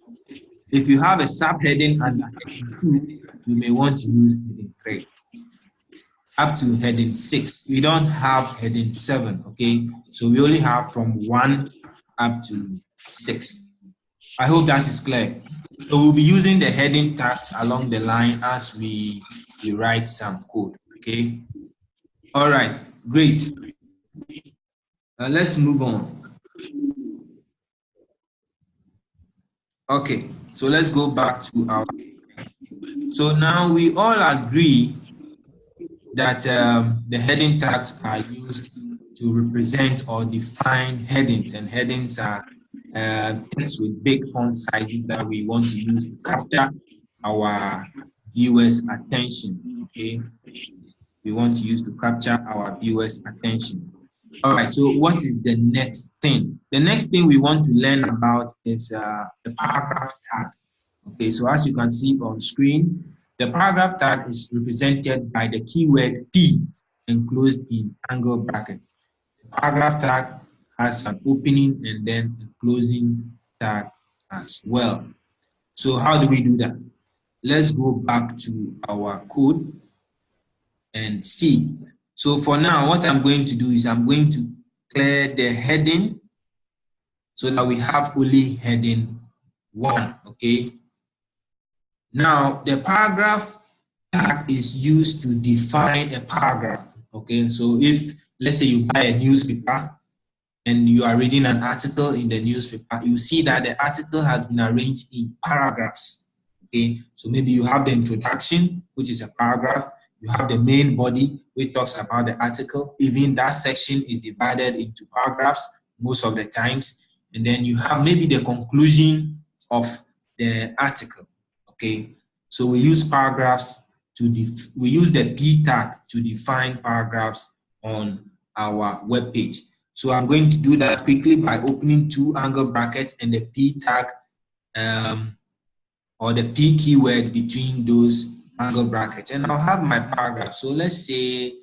A: If you have a subheading under heading 2, you may want to use heading 3. Up to heading 6. We don't have heading 7, okay? So we only have from 1 up to 6. I hope that is clear. So we'll be using the heading tags along the line as we write some code, okay? All right, great. Let's move on. Okay, so let's go back to our. So now we all agree that the heading tags are used to represent or define headings, and headings are text with big font sizes that we want to use to capture our viewers' attention. Okay, we want to use to capture our viewers' attention. All right, so what is the next thing? The next thing we want to learn about is the paragraph tag. Okay, so as you can see on screen, the paragraph tag is represented by the keyword P enclosed in angle brackets. The paragraph tag has an opening and then a closing tag as well. So how do we do that? Let's go back to our code and see. So for now, what I'm going to do is I'm going to clear the heading so that we have only heading 1, okay? Now, the paragraph tag is used to define a paragraph, okay? So if, let's say you buy a newspaper and you are reading an article in the newspaper, you see that the article has been arranged in paragraphs, okay? So maybe you have the introduction, which is a paragraph. You have the main body, which talks about the article. Even that section is divided into paragraphs most of the times. And then you have maybe the conclusion of the article, okay? So we use paragraphs we use the P tag to define paragraphs on our web page. So I'm going to do that quickly by opening 2 angle brackets and the P tag or the P keyword between those angle brackets, and I'll have my paragraph. So let's say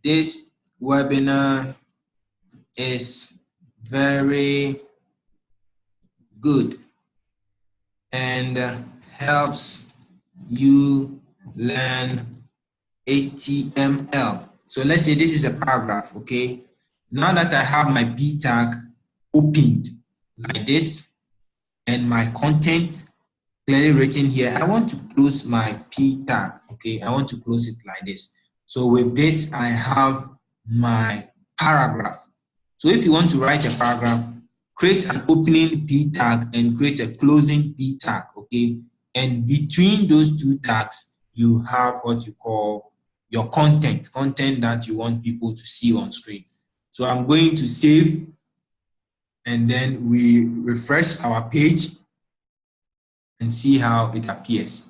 A: this webinar is very good and helps you learn HTML. So let's say this is a paragraph, okay? Now that I have my P tag opened like this and my content clearly written here, I want to close my P tag, okay? I want to close it like this. So with this, I have my paragraph. So if you want to write a paragraph, create an opening P tag and create a closing P tag, okay? And between those 2 tags, you have what you call your content that you want people to see on screen. So I'm going to save, and then we refresh our page and see how it appears.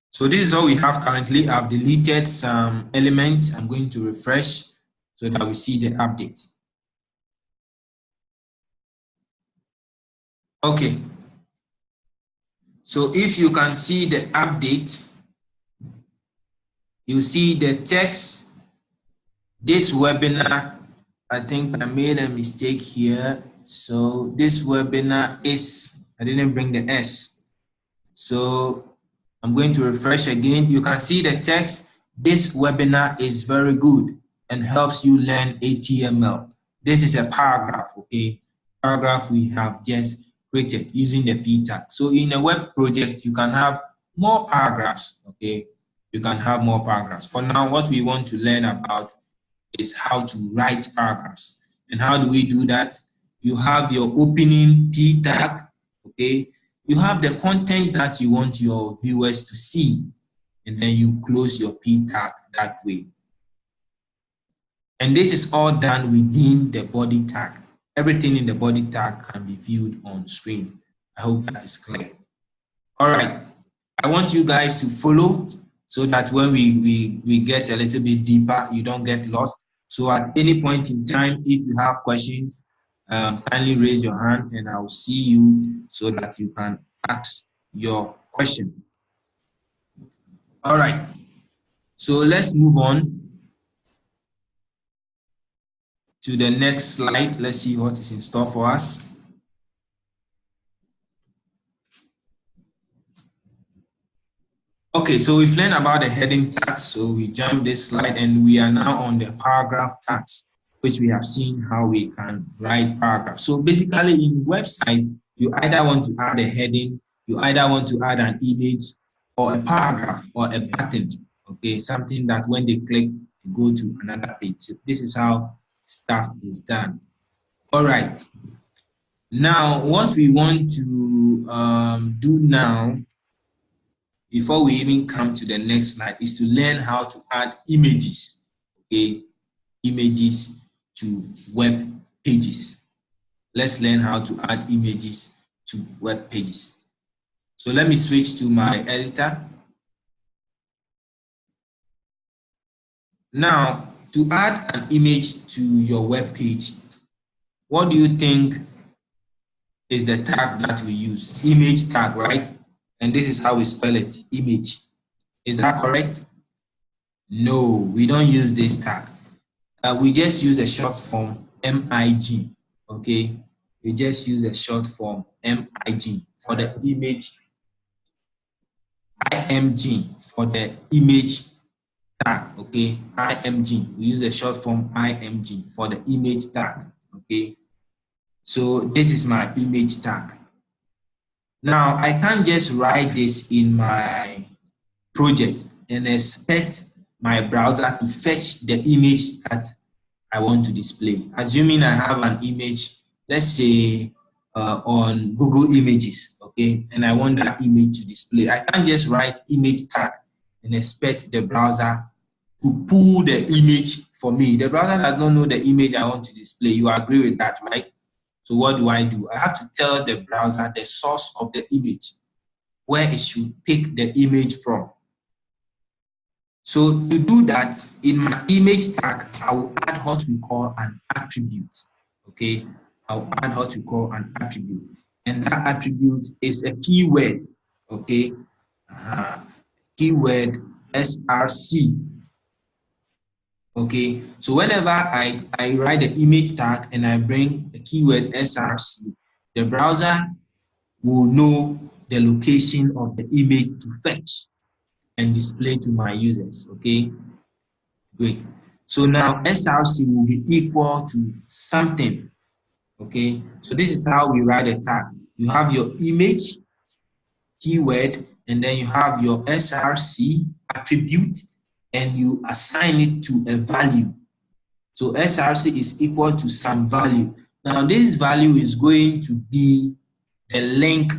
A: So this is all we have currently. I've deleted some elements. I'm going to refresh so that we see the update. Okay. So if you can see the update, you see the text. This webinar, I think I made a mistake here. So this webinar is, I didn't bring the S. So I'm going to refresh again. You can see the text. This webinar is very good and helps you learn HTML. This is a paragraph, okay? Paragraph we have just created using the P tag. So in a web project, you can have more paragraphs, okay? You can have more paragraphs. For now, what we want to learn about is how to write paragraphs. And how do we do that? You have your opening P tag, okay? You have the content that you want your viewers to see, and then you close your P tag that way. And this is all done within the body tag. Everything in the body tag can be viewed on screen. I hope that is clear. All right, I want you guys to follow so that when we get a little bit deeper, you don't get lost. So at any point in time, if you have questions, kindly raise your hand and I'll see you so that you can ask your question. All right, so let's move on to the next slide. Let's see what is in store for us. Okay, so we've learned about the heading tags. So we jump this slide and we are now on the paragraph tags, which we have seen how we can write paragraphs. So basically in websites, you either want to add a heading, you either want to add an image or a paragraph or a button, okay? Something that when they click, they go to another page. So this is how stuff is done. All right. Now, what we want to do now, before we even come to the next slide, is to learn how to add images, okay? Images to web pages. Let's learn how to add images to web pages. So let me switch to my editor. Now, to add an image to your web page, what do you think is the tag that we use? Image tag, right? And this is how we spell it, image. Is that correct? No, we don't use this tag. We just use a short form MIG, okay? We just use a short form MIG for the image, IMG for the image tag, okay? IMG, we use a short form IMG for the image tag, okay? So this is my image tag. Now, I can't just write this in my project and expect my browser to fetch the image that I want to display. Assuming I have an image, let's say on Google Images, okay, and I want that image to display. I can't just write image tag and expect the browser to pull the image for me. The browser does not know the image I want to display. You agree with that, right? So what do? I have to tell the browser the source of the image, where it should pick the image from. So to do that, in my image tag, I will add what we call an attribute. Okay, I'll add what we call an attribute, and that attribute is a keyword. Okay, keyword SRC. Okay, so whenever I write the image tag and I bring the keyword SRC, the browser will know the location of the image to fetch and display to my users. Okay, great. So now SRC will be equal to something. Okay, so this is how we write a tag. You have your image keyword, and then you have your SRC attribute, and you assign it to a value. So SRC is equal to some value. Now this value is going to be the link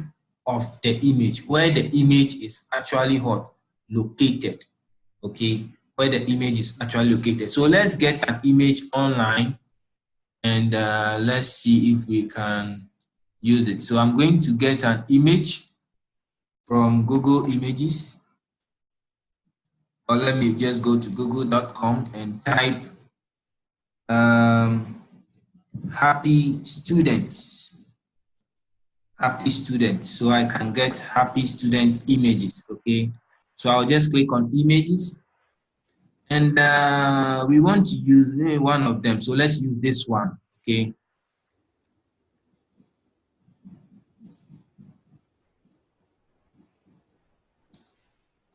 A: of the image, where the image is actually what? Located. Okay, where the image is actually located. So let's get an image online, and let's see if we can use it. So I'm going to get an image from Google Images, or let me just go to google.com and type happy students, so I can get happy student images. Okay, so I'll just click on images, and we want to use one of them, so let's use this one. Okay,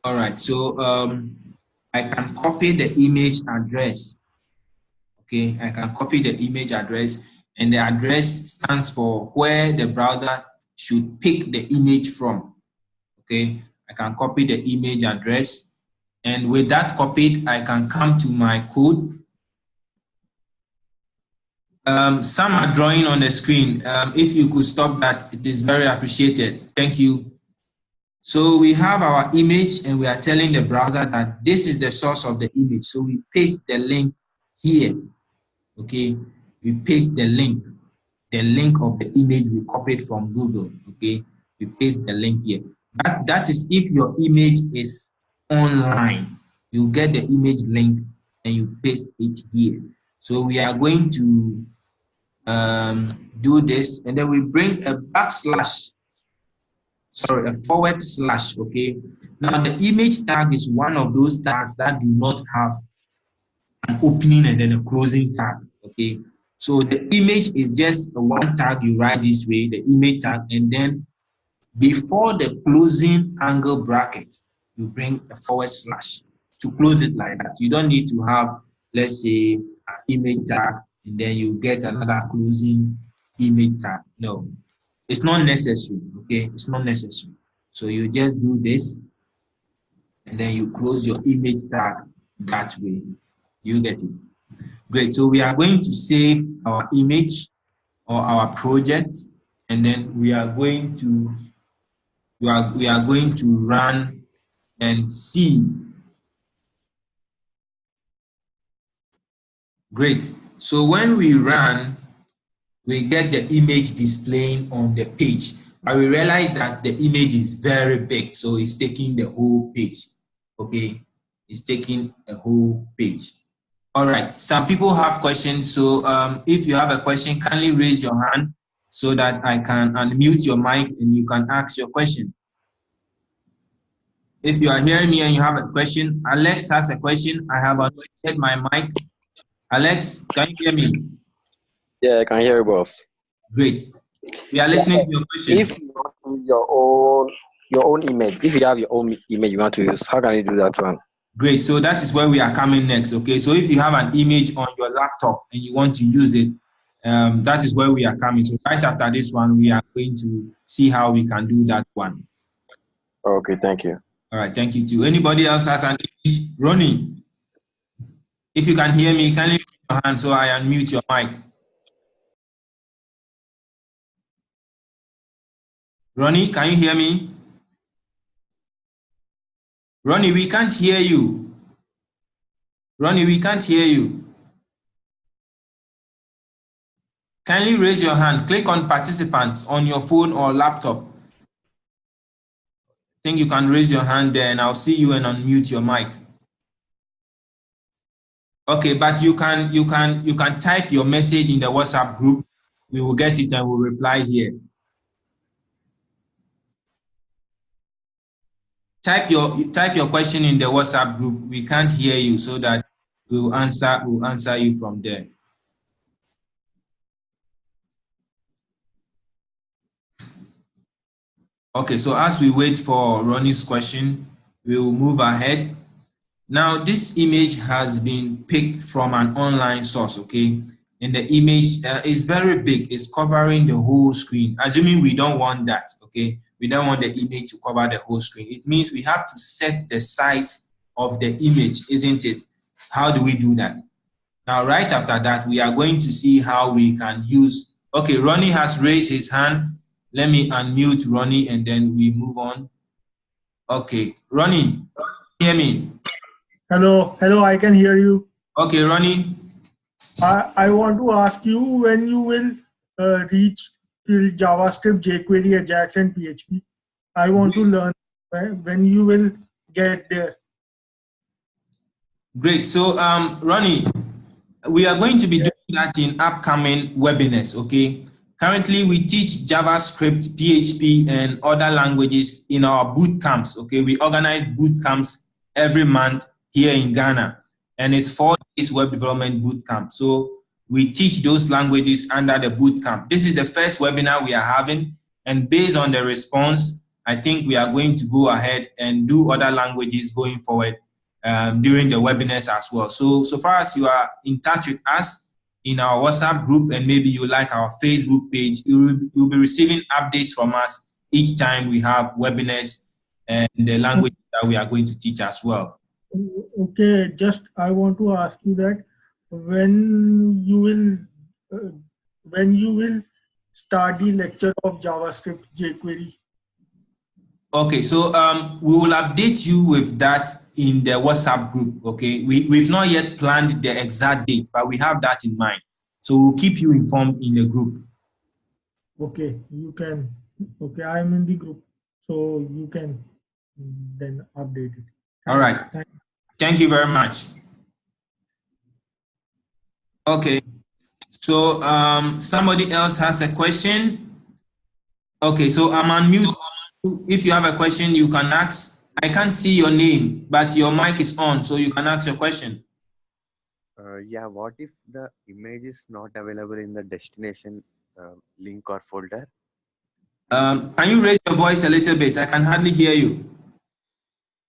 A: all right, so I can copy the image address. Okay, I can copy the image address, and the address stands for where the browser should pick the image from. Okay, I can copy the image address, and with that copied, I can come to my code. Some are drawing on the screen. If you could stop that, it is very appreciated. Thank you. So we have our image, and we are telling the browser that this is the source of the image. So we paste the link here. Okay, we paste the link of the image we copied from Google. Okay, we paste the link here. That is if your image is online. You get the image link and you paste it here. So we are going to do this, and then we bring a backslash, sorry, a forward slash. Okay, now the image tag is one of those tags that do not have an opening and then a closing tag. Okay, so the image is just a one tag you write this way, the image tag, and then before the closing angle bracket, you bring a forward slash to close it like that. You don't need to have, let's say, an image tag and then you get another closing image tag. No, it's not necessary. Okay, it's not necessary. So you just do this, and then you close your image tag that way. You get it. Great. So we are going to save our image or our project, and then we are going to run and see. Great. So when we run, we get the image displaying on the page. but we realize that the image is very big, so it's taking the whole page. Okay, it's taking a whole page. All right, some people have questions, so if you have a question, kindly raise your hand so that I can unmute your mic and you can ask your question. If you are hearing me and you have a question, Alex has a question. I have unmuted my mic. Alex, can you hear me?
E: Yeah, I can hear you, boss.
A: Great. We are listening to your question.
E: If you want your own image, if you have your own image you want to use, how can you do that one?
A: Great. So that is where we are coming next. Okay. So if you have an image on your laptop and you want to use it, that is where we are coming. So right after this one, we are going to see how we can do that one.
E: Okay, thank you.
A: All right. Thank you too. Anybody else has an image? Ronnie, if you can hear me, kindly raise your hand so I unmute your mic. Ronnie, can you hear me? Ronnie, we can't hear you. Ronnie, we can't hear you. Kindly raise your hand. Click on participants on your phone or laptop. I think you can raise your hand there and I'll see you and unmute your mic. Okay, but you can type your message in the WhatsApp group. We will get it and we'll reply here. Type your question in the WhatsApp group. We can't hear you, so that we'll answer you from there. Okay, so as we wait for Ronnie's question, we will move ahead. Now, this image has been picked from an online source, okay? And the image is very big. It's covering the whole screen. Assuming we don't want that, okay? We don't want the image to cover the whole screen. It means we have to set the size of the image, isn't it? How do we do that? Now, right after that, we are going to see how we can use. Okay, Ronnie has raised his hand. Let me unmute Ronnie and then we move on. Okay, Ronnie, hear me?
C: Hello, I can hear you.
A: Okay, Ronnie.
C: I want to ask you when you will reach till JavaScript, jQuery, Ajax, and PHP. I want to learn when you will get there.
A: Great. So, Ronnie, we are going to be doing that in upcoming webinars, okay? Currently, we teach JavaScript, PHP, and other languages in our boot camps, okay? We organize boot camps every month here in Ghana, and it's 4 days web development boot camp. So we teach those languages under the boot camp. This is the first webinar we are having, and based on the response, I think we are going to go ahead and do other languages going forward during the webinars as well. So far as you are in touch with us in our WhatsApp group and maybe you like our Facebook page, you'll be receiving updates from us each time we have webinars and the language that we are going to teach as well.
C: Okay, just I want to ask you that when you will start the lecture of JavaScript, jQuery.
A: Okay, so we will update you with that in the WhatsApp group, okay? We've not yet planned the exact date, but we have that in mind. So we'll keep you informed in the group.
C: Okay, you can. Okay, I'm in the group, so you can then update it.
A: All right. Thank you very much. Okay, so somebody else has a question. Okay, so I'm on mute. If you have a question, you can ask. I can't see your name, but your mic is on, so you can ask your question.
F: Yeah, what if the image is not available in the destination link or folder?
A: Can you raise your voice a little bit? I can hardly hear you.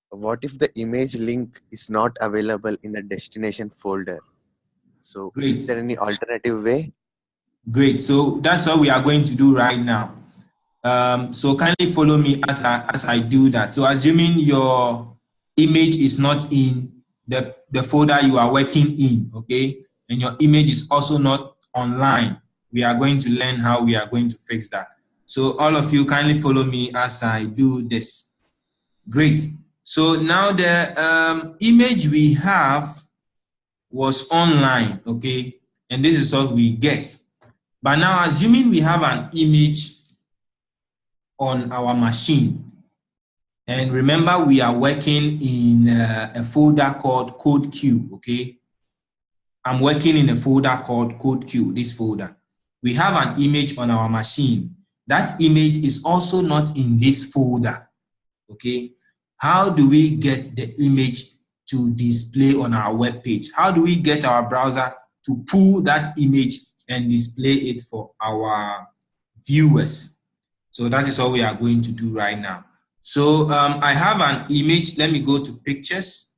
F: What if the image link is not available in the destination folder? So
A: Great.
F: is there any alternative way?
A: Great. So that's what we are going to do right now. So kindly follow me as I do that. So assuming your image is not in the folder you are working in, okay, and your image is also not online, we are going to learn how we are going to fix that. So all of you kindly follow me as I do this. Great. So now the image we have was online, okay, and this is what we get. But now assuming we have an image on our machine. And remember, we are working in a folder called CodeCue, okay? I'm working in a folder called CodeCue, this folder. We have an image on our machine. That image is also not in this folder, okay? How do we get the image to display on our web page? How do we get our browser to pull that image and display it for our viewers? So that is what we are going to do right now. So I have an image. Let me go to pictures.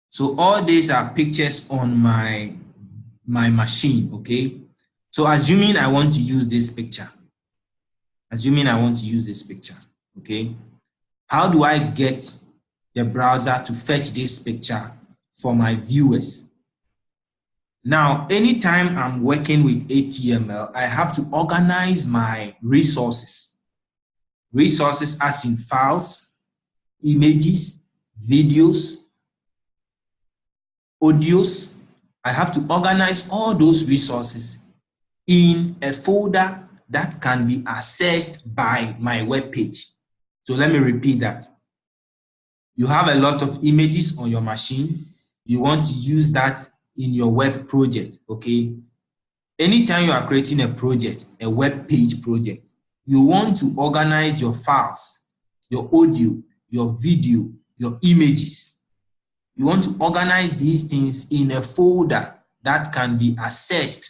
A: So all these are pictures on my machine, okay? So assuming I want to use this picture, okay? How do I get the browser to fetch this picture for my viewers? Now, anytime I'm working with HTML, I have to organize my resources. Resources as in files, images, videos, audios. I have to organize all those resources in a folder that can be accessed by my web page. So let me repeat that. You have a lot of images on your machine. You want to use that in your web project, okay? Anytime you are creating a project, a web page project, you want to organize your files, your audio, your video, your images. You want to organize these things in a folder that can be accessed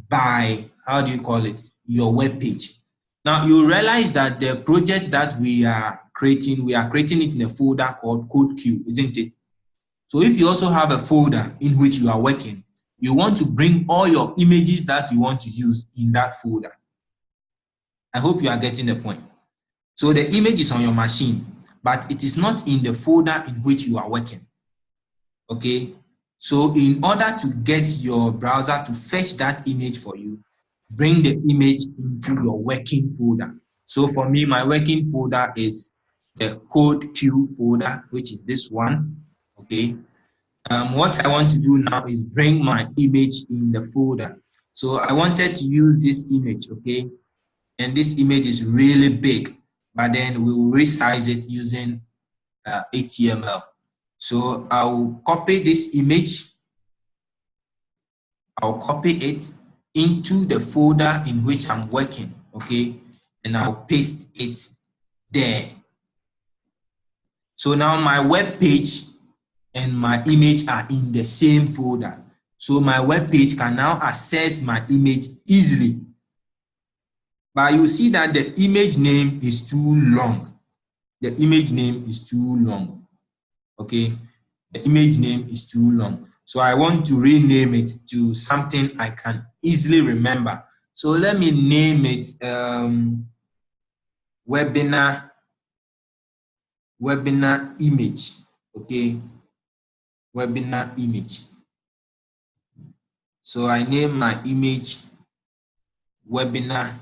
A: by, how do you call it, your web page. Now you realize that the project that we are creating it in a folder called CodeCue, isn't it? So if you also have a folder in which you are working, you want to bring all your images that you want to use in that folder. I hope you are getting the point. So the image is on your machine, but it is not in the folder in which you are working. Okay? So in order to get your browser to fetch that image for you, bring the image into your working folder. So for me, my working folder is the CodeCue folder, which is this one. Okay. What I want to do now is bring my image in the folder. So I wanted to use this image, okay? And this image is really big, but then we will resize it using HTML. So I'll copy this image. I'll copy it into the folder in which I'm working, okay? And I'll paste it there. So now my web page and my image are in the same folder. So my web page can now access my image easily. But you see that the image name is too long. The image name is too long. Okay? The image name is too long. So I want to rename it to something I can easily remember. So let me name it webinar image. Okay? Webinar image. So I name my image webinar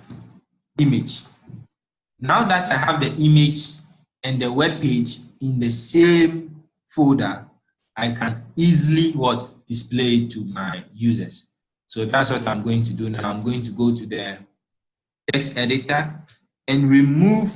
A: image. Now that I have the image and the web page in the same folder, I can easily display it to my users. So that's what I'm going to do now. I'm going to go to the text editor and remove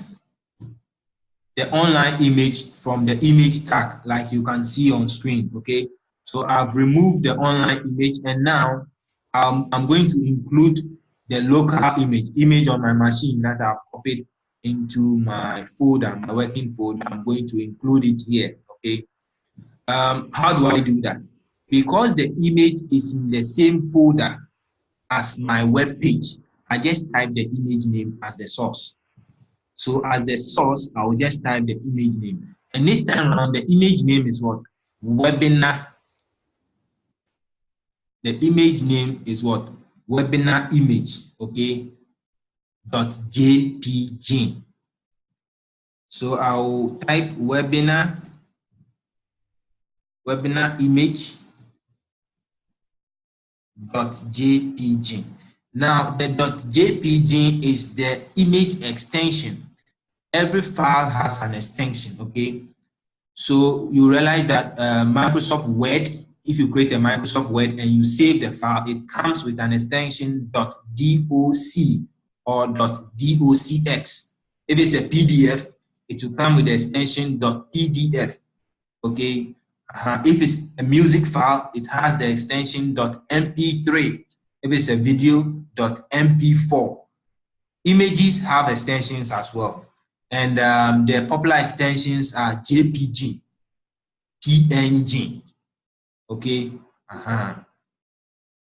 A: the online image from the image tag, like you can see on screen, okay? So I've removed the online image, and now I'm going to include the local image on my machine that I've copied into my folder, my working folder. I'm going to include it here, okay? How do I do that? Because the image is in the same folder as my web page, I just type the image name as the source. So as the source, I will just type the image name. And this time around, the image name is what? Webinar. The image name is what? Webinar image, okay? .jpg. So I'll type webinar image .jpg. Now the .jpg is the image extension. Every file has an extension, okay? So you realize that Microsoft Word, if you create a Microsoft Word and you save the file, it comes with an extension .doc. or .docx. If it's a PDF, it will come with the extension .pdf. Okay. If it's a music file, it has the extension .mp3. If it's a video, .mp4. Images have extensions as well. And the popular extensions are JPG, PNG, okay,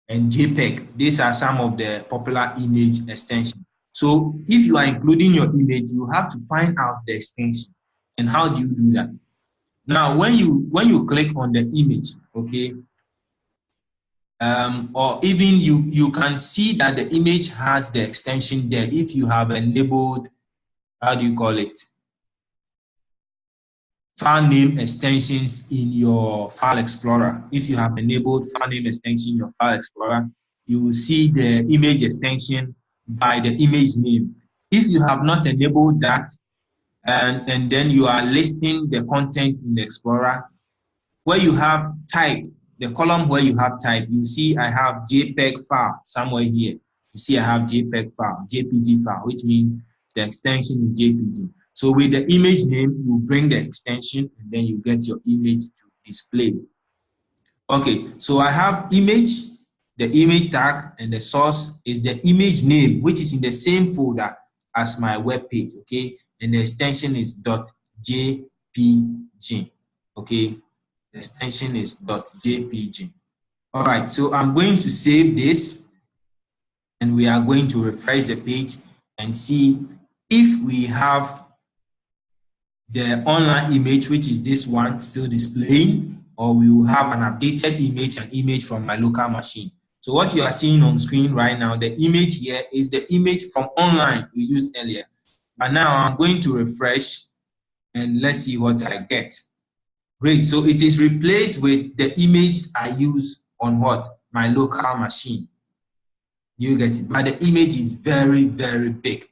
A: and JPEG. These are some of the popular image extensions. So if you are including your image, you have to find out the extension. And how do you do that? Now, when you click on the image, okay, or even you can see that the image has the extension there if you have enabled, how do you call it, file name extensions in your file explorer. If you have enabled file name extension in your file explorer, you will see the image extension by the image name. If you have not enabled that, and then you are listing the content in the explorer, where you have type, the column where you have type, you see I have JPEG file somewhere here. You see I have JPEG file, JPG file, which means the extension is JPG. So with the image name, you bring the extension and then you get your image to display. Okay, so I have image, the image tag, and the source is the image name, which is in the same folder as my web page, okay? And the extension is .jpg, okay? The extension is .jpg. All right, so I'm going to save this and we are going to refresh the page and see if we have the online image, which is this one, still displaying, or we will have an updated image, an image from my local machine. So what you are seeing on screen right now, the image here is the image from online we used earlier. But now I'm going to refresh and let's see what I get. Great, so it is replaced with the image I use on what? My local machine. You get it, but the image is very, very big.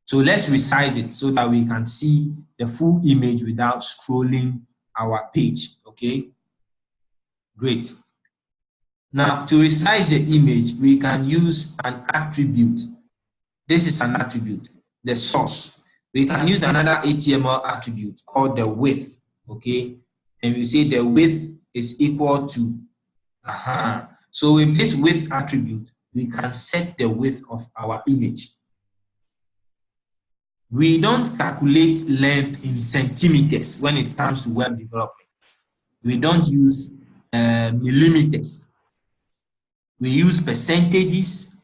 A: So let's resize it so that we can see the full image without scrolling our page, okay? Great. Now, to resize the image, we can use an attribute. This is an attribute, the source. We can use another HTML attribute called the width, okay? And we say the width is equal to, So with this width attribute, we can set the width of our image. We don't calculate length in centimeters when it comes to web development. We don't use millimeters. We use percentages,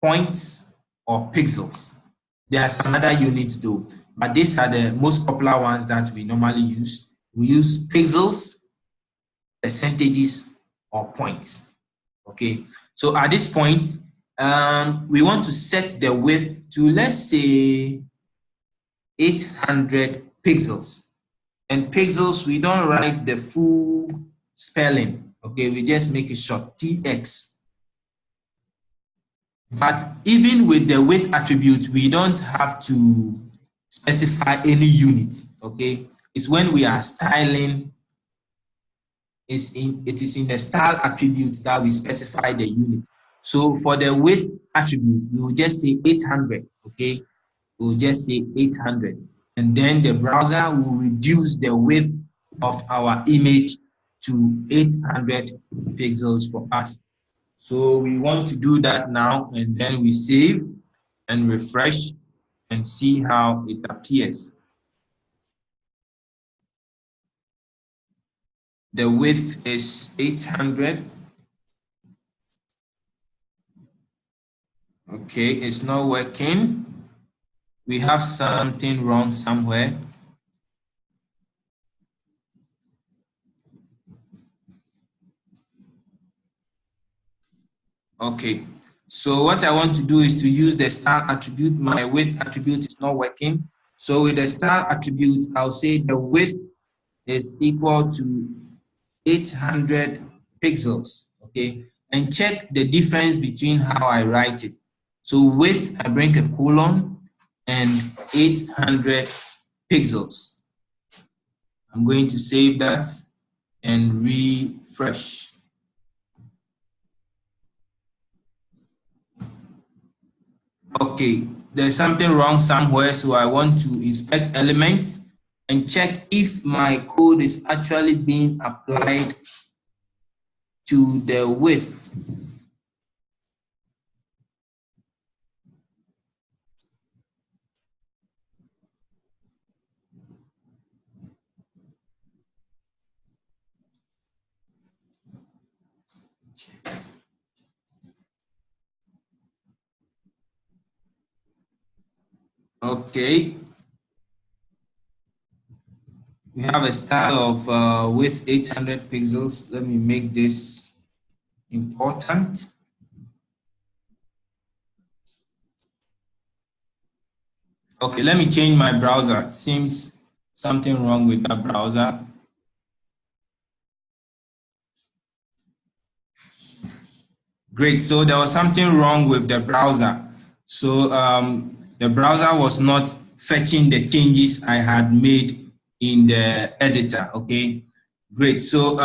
A: points, or pixels. There are some other units though, but these are the most popular ones that we normally use. We use pixels, percentages, or points. Okay, so at this point, we want to set the width to, let's say, 800 pixels. And pixels, we don't write the full spelling. Okay, we just make it short, TX. But even with the width attribute, we don't have to specify any unit. Okay, it's when we are styling, it is in the style attribute that we specify the unit. So for the width attribute, we will just say 800, okay? We'll just say 800. And then the browser will reduce the width of our image to 800 pixels for us. So we want to do that now, and then we save and refresh and see how it appears. The width is 800. Okay, it's not working. We have something wrong somewhere. Okay, so what I want to do is to use the style attribute. My width attribute is not working. So with the style attribute, I'll say the width is equal to 800 pixels, okay? And check the difference between how I write it. So width, I bring a colon, and 800 pixels. I'm going to save that and refresh. Okay, there's something wrong somewhere, so I want to inspect elements and check if my code is actually being applied to the width. Okay, we have a style of width 800 pixels. Let me make this important. Okay, let me change my browser. Seems something wrong with the browser. Great, so there was something wrong with the browser. So the browser was not fetching the changes I had made in the editor, okay? Great, so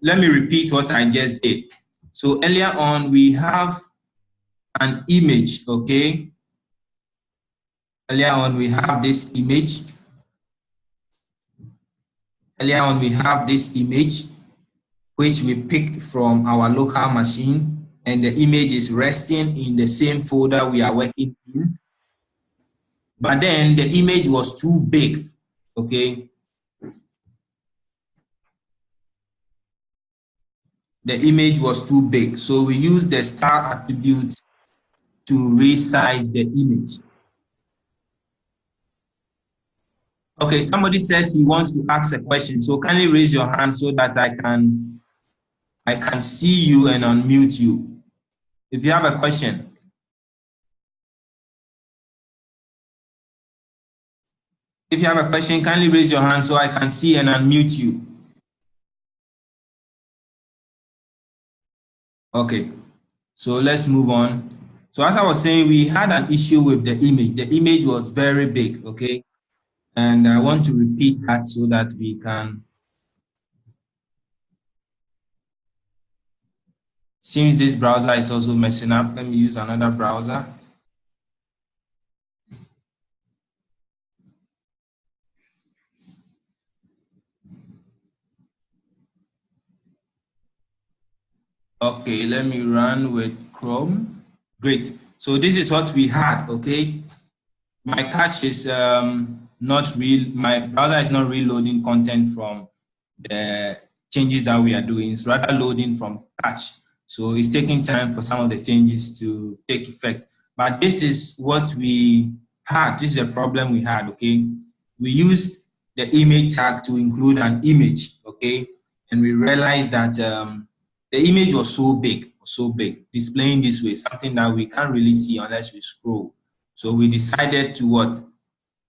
A: let me repeat what I just did. So earlier on, we have an image, okay? Earlier on, we have this image. Earlier on, we have this image, which we picked from our local machine, and the image is resting in the same folder we are working in. But then the image was too big, okay? The image was too big. So we used the style attribute to resize the image. Okay, somebody says he wants to ask a question. So kindly raise your hand so that I can see you and unmute you. If you have a question. If you have a question, kindly raise your hand so I can see and unmute you. Okay, so let's move on. So as I was saying, we had an issue with the image. The image was very big, okay? And I want to repeat that so that we can. Since this browser is also messing up, let me use another browser. Okay, let me run with Chrome. Great. So this is what we had, okay? My cache is not real. My browser is not reloading content from the changes that we are doing. It's rather loading from cache. So it's taking time for some of the changes to take effect. But this is what we had. This is a problem we had, okay? We used the image tag to include an image, okay? And we realized that the image was so big, displaying this way, something that we can't really see unless we scroll. So we decided to what?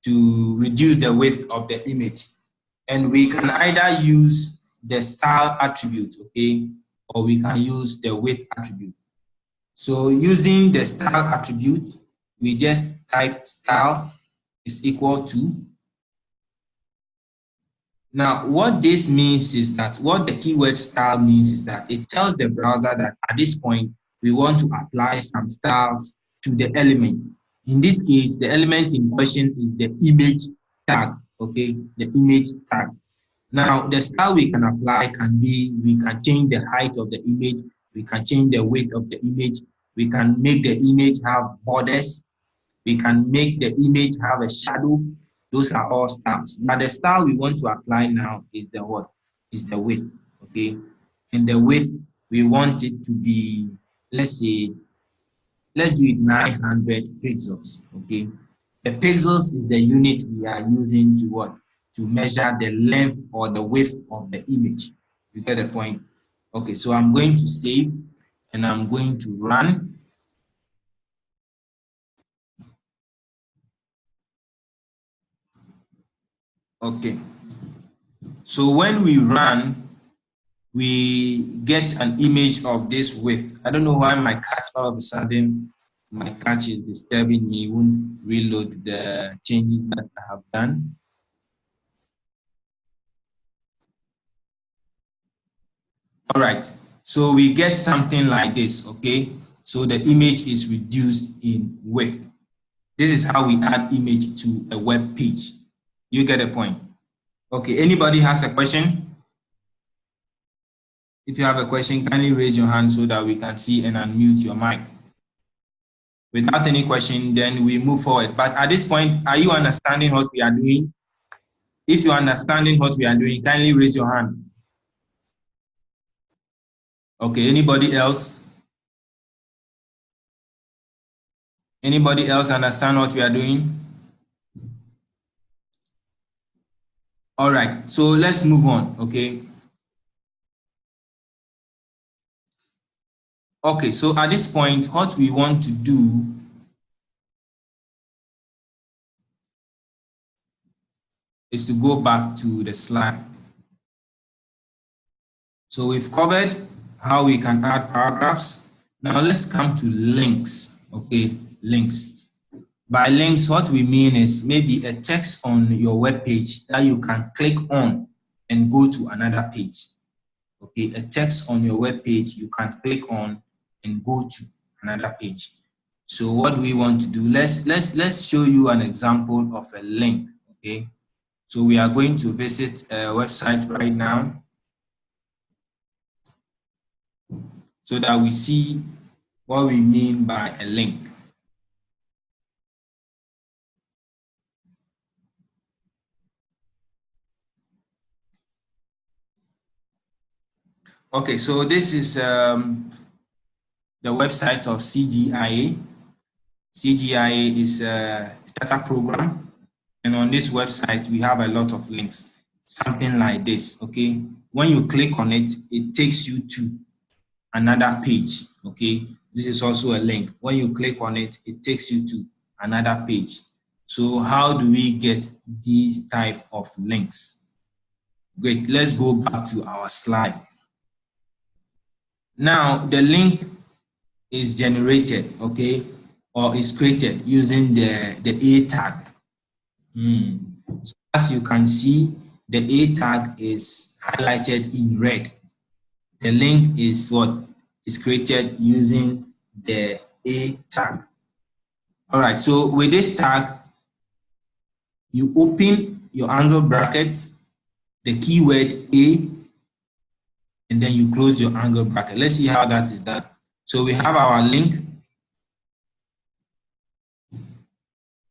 A: To reduce the width of the image. And we can either use the style attribute, okay, or we can use the width attribute. So using the style attribute, we just type style is equal to. Now, what this means is that, what the keyword style means is that it tells the browser that at this point, we want to apply some styles to the element. In this case, the element in question is the image tag, okay, the image tag. Now, the style we can apply can be, we can change the height of the image, we can change the width of the image, we can make the image have borders, we can make the image have a shadow. Those are all styles. But the style we want to apply now is the what? Is the width, okay? And the width, we want it to be, let's say, let's do it 900 pixels, okay? The pixels is the unit we are using to what? To measure the length or the width of the image. You get the point? Okay, so I'm going to save and I'm going to run. Okay. So when we run, we get an image of this width. I don't know why my cache all of a sudden, my cache is disturbing me. It won't reload the changes that I have done. All right, so we get something like this, okay? So the image is reduced in width. This is how we add image to a web page. You get the point? Okay, anybody has a question? If you have a question, kindly raise your hand so that we can see and unmute your mic. Without any question, then we move forward. But at this point, are you understanding what we are doing? If you're understanding what we are doing, kindly raise your hand. Okay, anybody else? Anybody else understand what we are doing? All right, so let's move on, okay? Okay, so at this point, what we want to do is to go back to the slide. So we've covered how we can add paragraphs. Now let's come to links, okay? Links. By links, what we mean is maybe a text on your web page that you can click on and go to another page. Okay, a text on your web page you can click on and go to another page. So what do we want to do? Let's show you an example of a link. Okay, so we are going to visit a website right now so that we see what we mean by a link. Okay, so this is the website of CGIA. CGIA is a startup program, and on this website we have a lot of links, something like this. Okay, when you click on it, it takes you to another page. Okay, this is also a link. When you click on it, it takes you to another page. So how do we get these type of links? Great, let's go back to our slide. Now the link is generated, okay, or is created using the A tag. So as you can see, the A tag is highlighted in red. The link is what is created using the A tag. All right, so with this tag, you open your angle bracket, the keyword A, and then you close your angle bracket. Let's see how that is done. So we have our link.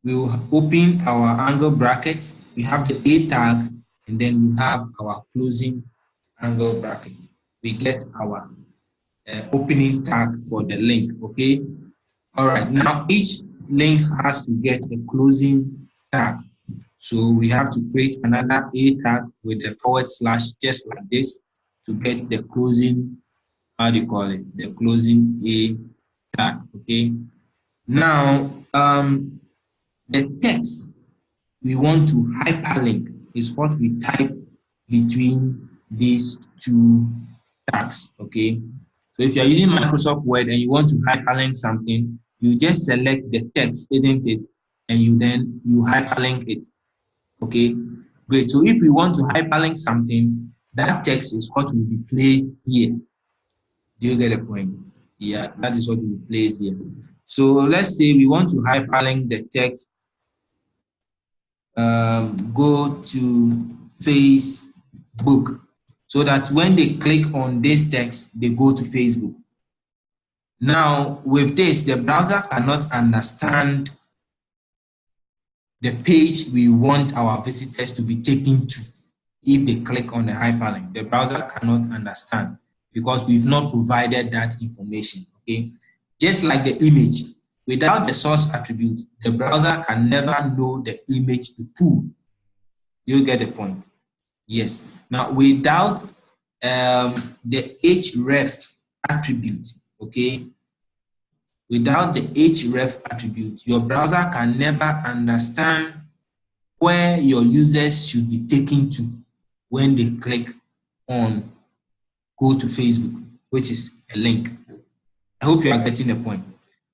A: We will open our angle brackets. We have the A tag, and then we have our closing angle bracket. We get our opening tag for the link, okay? All right, now each link has to get a closing tag. So we have to create another A tag with a / just like this to get the closing, how do you call it? The closing A tag, okay? Now, the text we want to hyperlink is what we type between these two tags, okay? So if you're using Microsoft Word and you want to hyperlink something, you just select the text, isn't it? And you hyperlink it, okay? Great, so if we want to hyperlink something, that text is what will be placed here. Do you get the point? Yeah, that is what will be placed here. So let's say we want to hyperlink the text, go to Facebook, so that when they click on this text, they go to Facebook. Now, with this, the browser cannot understand the page we want our visitors to be taken to if they click on the hyperlink. The browser cannot understand because we've not provided that information, okay? Just like the image, without the source attribute, the browser can never know the image to pull. Do you get the point? Yes. Now, without the href attribute, okay, without the href attribute, your browser can never understand where your users should be taken to when they click on go to Facebook, which is a link. I hope you are getting the point.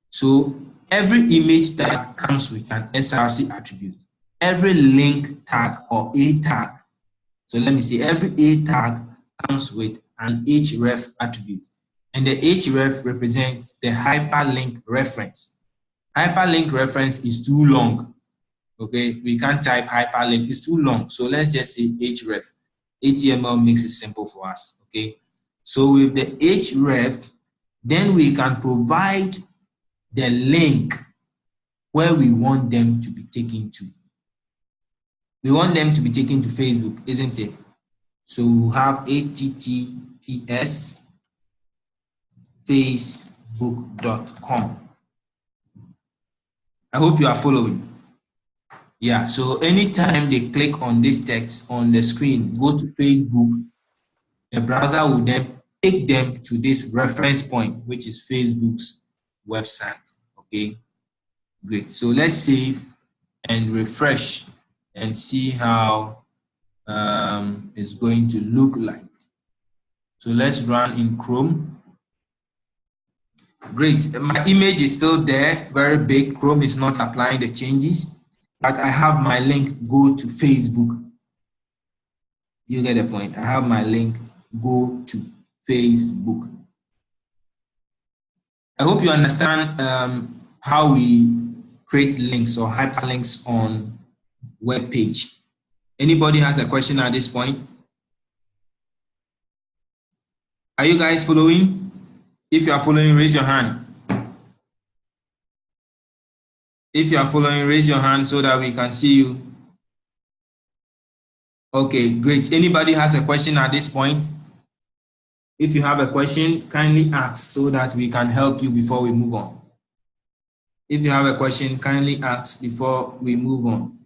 A: So every image tag comes with an src attribute. Every link tag or A tag, so let me say every A tag comes with an href attribute. And the href represents the hyperlink reference. hyperlink reference is too long. Okay, we can't type hyperlink, it's too long. So let's just say href. HTML makes it simple for us. Okay, so with the href, then we can provide the link where we want them to be taken to. We want them to be taken to Facebook, isn't it? So we'll have https facebook.com. I hope you are following. Yeah, so anytime they click on this text on the screen, go to Facebook, the browser will then take them to this reference point, which is Facebook's website. Okay, great. So let's save and refresh and see how it's going to look like. So let's run in Chrome. Great, my image is still there, very big. Chrome is not applying the changes, but I have my link, go to Facebook. You get the point. I have my link, go to Facebook. I hope you understand how we create links or hyperlinks on web page. Anybody has a question at this point? Are you guys following? If you are following, raise your hand. If you are following, raise your hand so that we can see you. Okay, great. Anybody has a question at this point? If you have a question, kindly ask so that we can help you before we move on. If you have a question, kindly ask before we move on.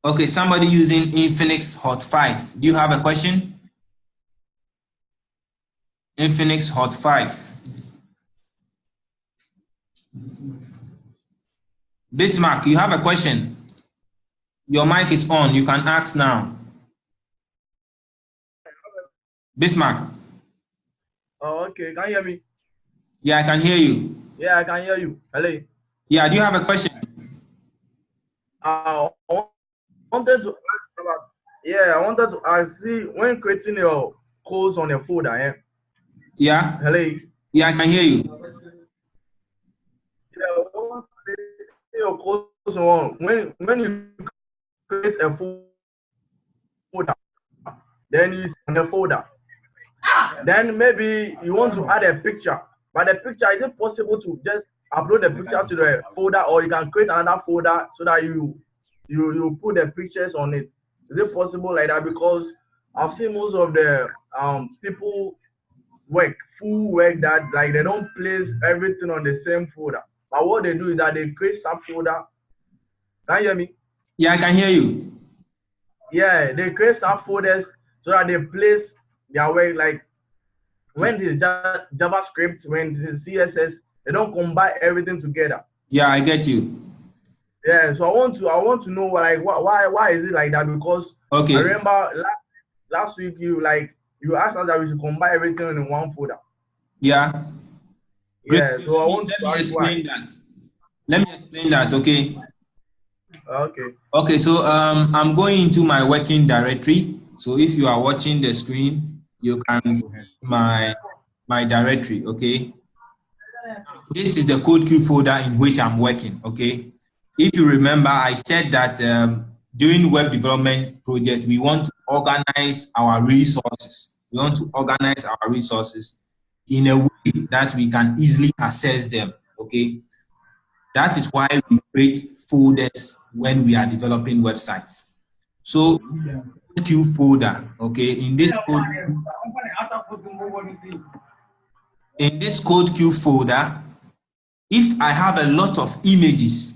A: Okay, somebody using Infinix Hot 5. Do you have a question? Infinix Hot 5. Bismarck, you have a question? Your mic is on. You can ask now. Bismarck.
G: Oh, okay. Can you hear me?
A: Yeah, I can hear you.
G: Yeah, I can hear you. Hello.
A: Yeah, do you have a question?
G: I wanted to ask about. Yeah, I wanted to ask. See, when creating your codes on your folder,
A: Yeah.
G: Hello.
A: Yeah, I can hear you.
G: Yeah, your codes on when you create a folder, then you on the folder. Then maybe you want to add a picture, but the picture, is it possible to just upload the picture to the folder, or you can create another folder so that you put the pictures on it? Is it possible like that? Because I've seen most of the people full work that like they don't place everything on the same folder, but what they do is that they create subfolder. Can you hear me?
A: Yeah, I can hear you.
G: Yeah, they create subfolders so that they place their work, like when this JavaScript, when this CSS, they don't combine everything together.
A: Yeah, I get you.
G: Yeah, so I want to know like why is it like that? Because
A: okay.
G: I remember last week you asked us that we should combine everything in one folder.
A: Yeah.
G: Yeah,
A: great.
G: so I want to
A: explain that. Let me explain that, okay?
G: Okay.
A: Okay, so I'm going into my working directory. So if you are watching the screen, you can see my directory, okay? This is the CodeCue folder in which I'm working, okay? If you remember, I said that during web development project, we want to organize our resources. We want to organize our resources in a way that we can easily access them, okay? That is why we create folders when we are developing websites. So, CodeCue folder, okay, in this CodeCue folder, if I have a lot of images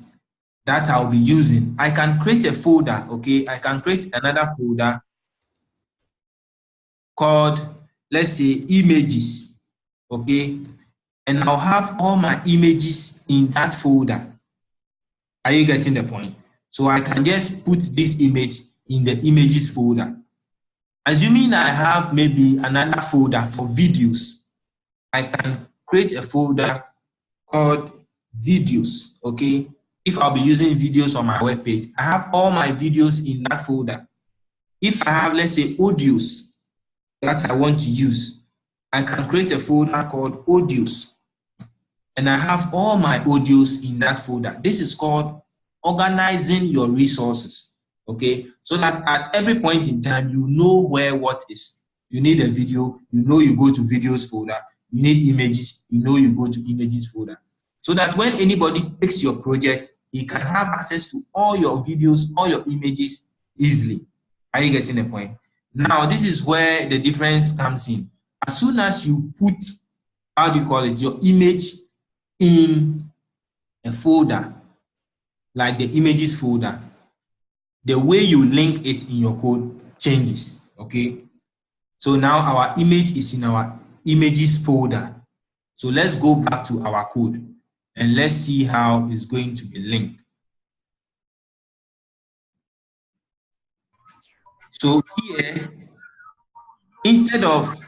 A: that I'll be using, I can create a folder, okay? I can create another folder called, let's say, images, okay? And I'll have all my images in that folder. Are you getting the point? So I can just put this image in the images folder. Assuming I have maybe another folder for videos, I can create a folder called videos, okay? If I'll be using videos on my web page, I have all my videos in that folder. If I have, let's say, audios that I want to use, I can create a folder called audios. and I have all my audios in that folder. This is called organizing your resources, okay? So that at every point in time, you know where what is. You need a video, you know you go to videos folder. You need images, you know you go to images folder. So that when anybody picks your project, he can have access to all your videos, all your images easily. Are you getting the point? Now, this is where the difference comes in. As soon as you put, how do you call it, your image in a folder, like the images folder, the way you link it in your code changes, okay? So now our image is in our images folder. So let's go back to our code and let's see how it's going to be linked. So here, instead of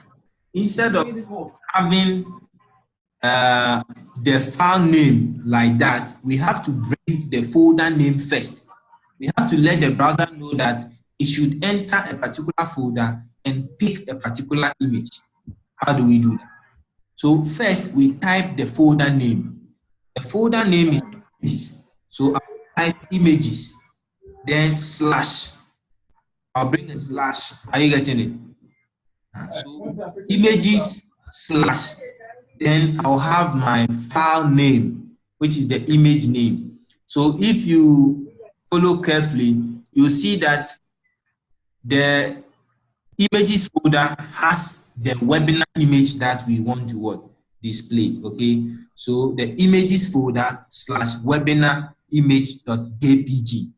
A: having the file name like that, we have to bring the folder name first. We have to let the browser know that it should enter a particular folder and pick a particular image. How do we do that? So first, we type the folder name. The folder name is images. So I'll type images, then slash. I'll bring a slash. Are you getting it? So images slash. Then I'll have my file name, which is the image name. So if you follow carefully, you'll see that the images folder has the webinar image that we want to display, okay? So the images folder slash webinar image.jpg.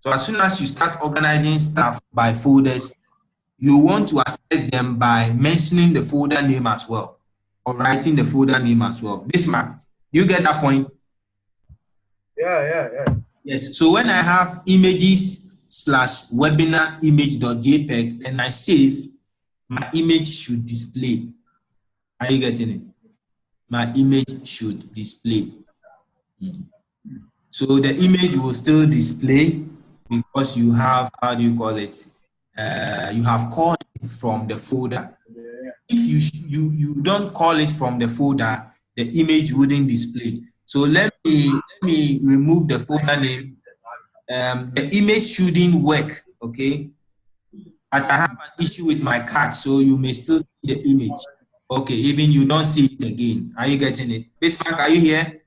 A: So as soon as you start organizing stuff by folders, you want to access them by mentioning the folder name as well, or writing the folder name as well. Bismarck, you get that point?
G: Yeah.
A: Yes, so when I have images slash webinar image.jpg and I save, my image should display. Are you getting it? My image should display. So the image will still display because you have, how do you call it? You have called it from the folder. If you don't call it from the folder, the image wouldn't display. So let me remove the folder name. The image shouldn't work, okay? But I have an issue with my cat, so you may still see the image. Okay, even you don't see it again. Are you getting it? Bismarck, are you here?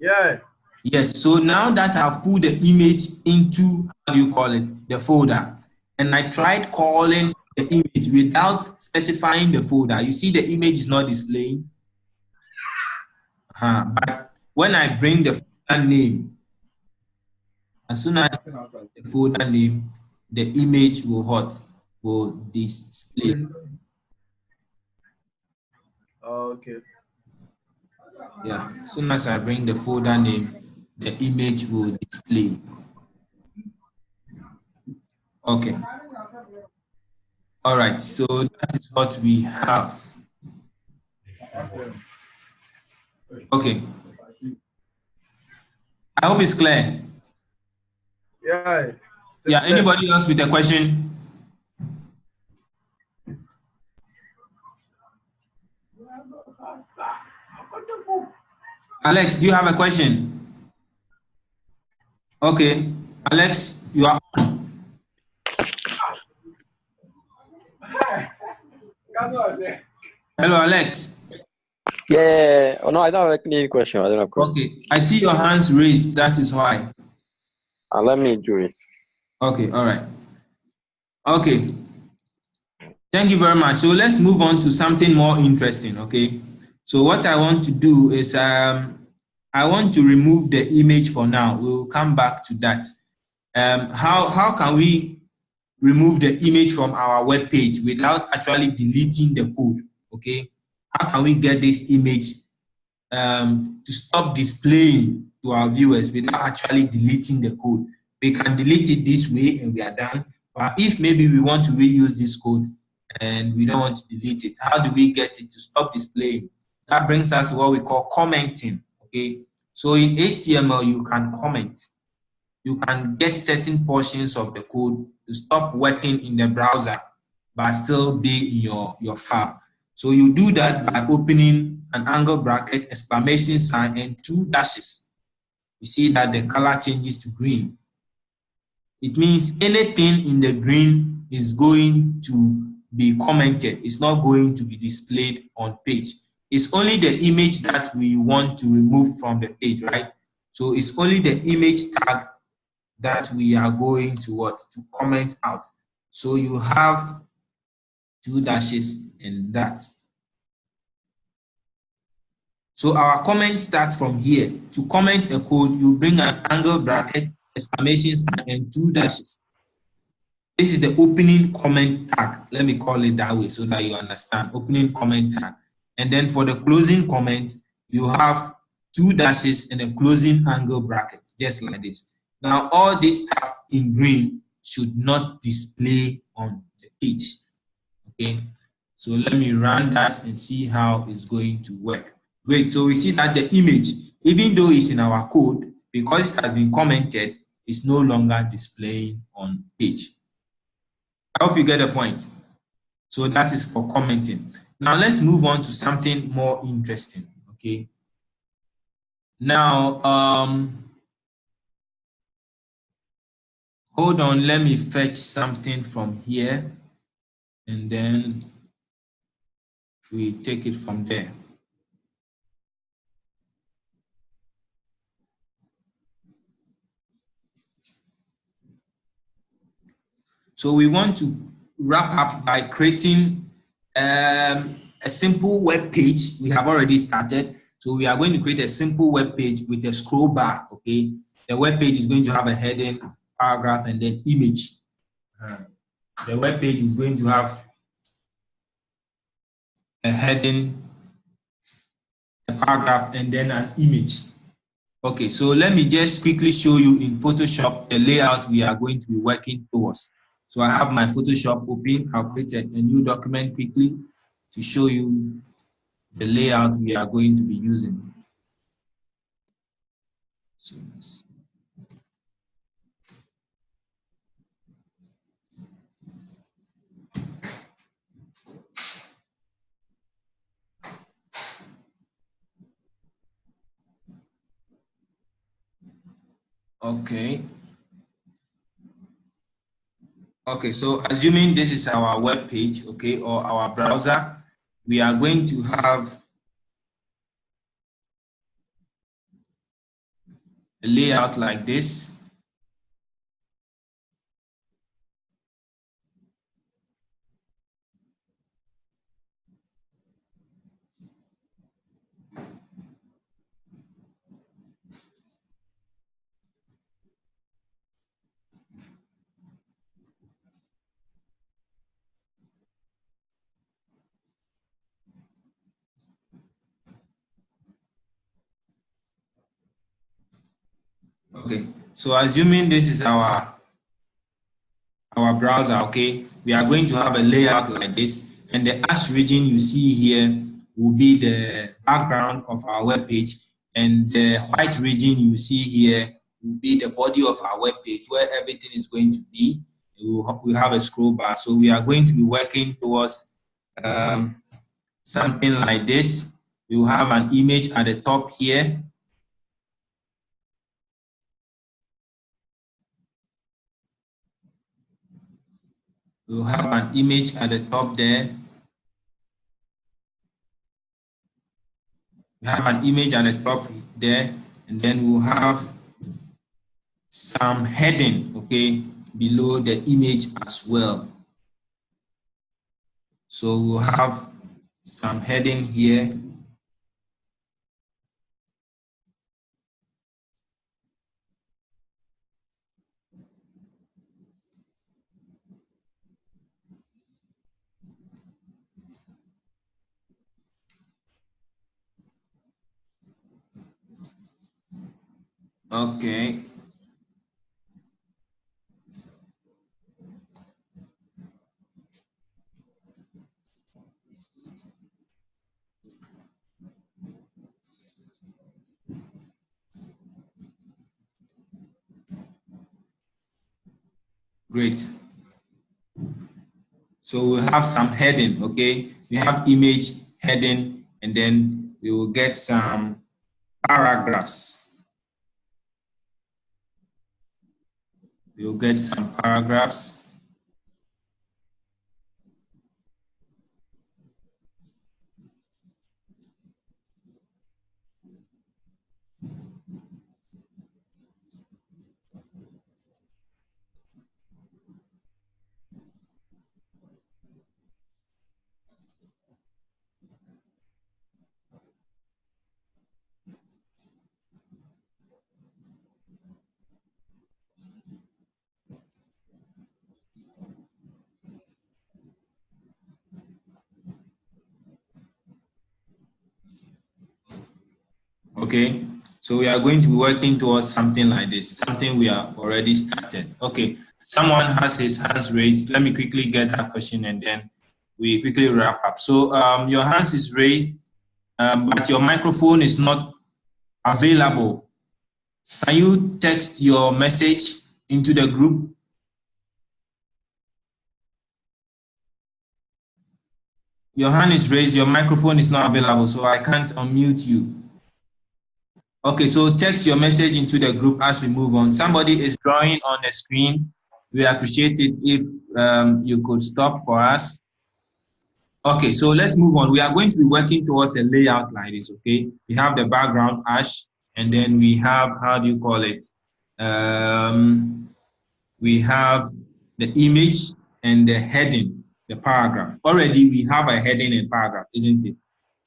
G: Yeah.
A: Yes, so now that I've put the image into, how do you call it, the folder, and I tried calling the image without specifying the folder, you see the image is not displaying. But when I bring the folder name, as soon as the folder name, the image will display.
G: Okay.
A: Yeah, as soon as I bring the folder name, the image will display. Okay. All right, so that is what we have. Okay. I hope it's clear.
G: Yeah.
A: Yeah, anybody else with a question? Alex, do you have a question? Okay, Alex, you are on. Hello, Alex.
E: Yeah. Oh no, I don't have any question. I don't have question.
A: Okay, I see your hands raised. That is why.
E: Let me do it.
A: Okay, all right. Okay. Thank you very much. So let's move on to something more interesting, okay? So what I want to do is I want to remove the image for now. We'll come back to that. How can we remove the image from our web page without actually deleting the code, okay? How can we get this image to stop displaying to our viewers without actually deleting the code? We can delete it this way and we are done. But if maybe we want to reuse this code and we don't want to delete it, how do we get it to stop displaying? That brings us to what we call commenting, okay? So in HTML, you can comment. You can get certain portions of the code to stop working in the browser, but still be in your file. So you do that by opening an angle bracket, exclamation sign, and 2 dashes. You see that the color changes to green. It means anything in the green is going to be commented. It's not going to be displayed on page. It's only the image that we want to remove from the page, right? So it's only the image tag that we are going to comment out. So you have 2 dashes in that. So our comment starts from here. To comment a code, you bring an angle bracket, exclamation sign, and 2 dashes. This is the opening comment tag. Let me call it that way so that you understand. Opening comment tag. And then for the closing comment, you have 2 dashes and a closing angle bracket, just like this. Now, all this stuff in green should not display on the page. Okay, so let me run that and see how it's going to work. Great, so we see that the image, even though it's in our code, because it has been commented, it's no longer displaying on page. I hope you get the point. So that is for commenting. Now let's move on to something more interesting. Okay. Now, hold on, let me fetch something from here and then we take it from there. So we want to wrap up by creating a simple web page. We have already started. So we are going to create a simple web page with a scroll bar, okay? The web page is going to have a heading, paragraph, and then image. The web page is going to have a heading, a paragraph, and then an image. Okay, so let me just quickly show you in Photoshop the layout we are going to be working towards. So I have my Photoshop open. I'll create a new document quickly to show you the layout we are going to be using. So, okay. Okay, so assuming this is our web page, okay, or our browser, we are going to have a layout like this. Okay, so assuming this is our browser, okay, we are going to have a layout like this, and the hash region you see here will be the background of our web page, and the white region you see here will be the body of our web page where everything is going to be. We have a scroll bar, so we are going to be working towards something like this. We will have an image at the top here. We'll have an image at the top there. We have an image at the top there, and then we'll have some heading, okay, below the image as well. So we'll have some heading here. Okay. Great. So we'll have some heading, okay? We have image, heading, and then we will get some paragraphs. We will get some paragraphs. Okay, so we are going to be working towards something like this, something we have already started. Okay, someone has his hands raised. Let me quickly get that question and then we quickly wrap up. So your hands is raised, but your microphone is not available. Can you text your message into the group? Your hand is raised, your microphone is not available, so I can't unmute you. Okay, so text your message into the group as we move on. Somebody is drawing on the screen. We appreciate it if you could stop for us. Okay, so let's move on. We are going to be working towards a layout like this, okay? We have the background ash, and then we have, how do you call it? We have the image and the heading, the paragraph. Already we have a heading and paragraph, isn't it?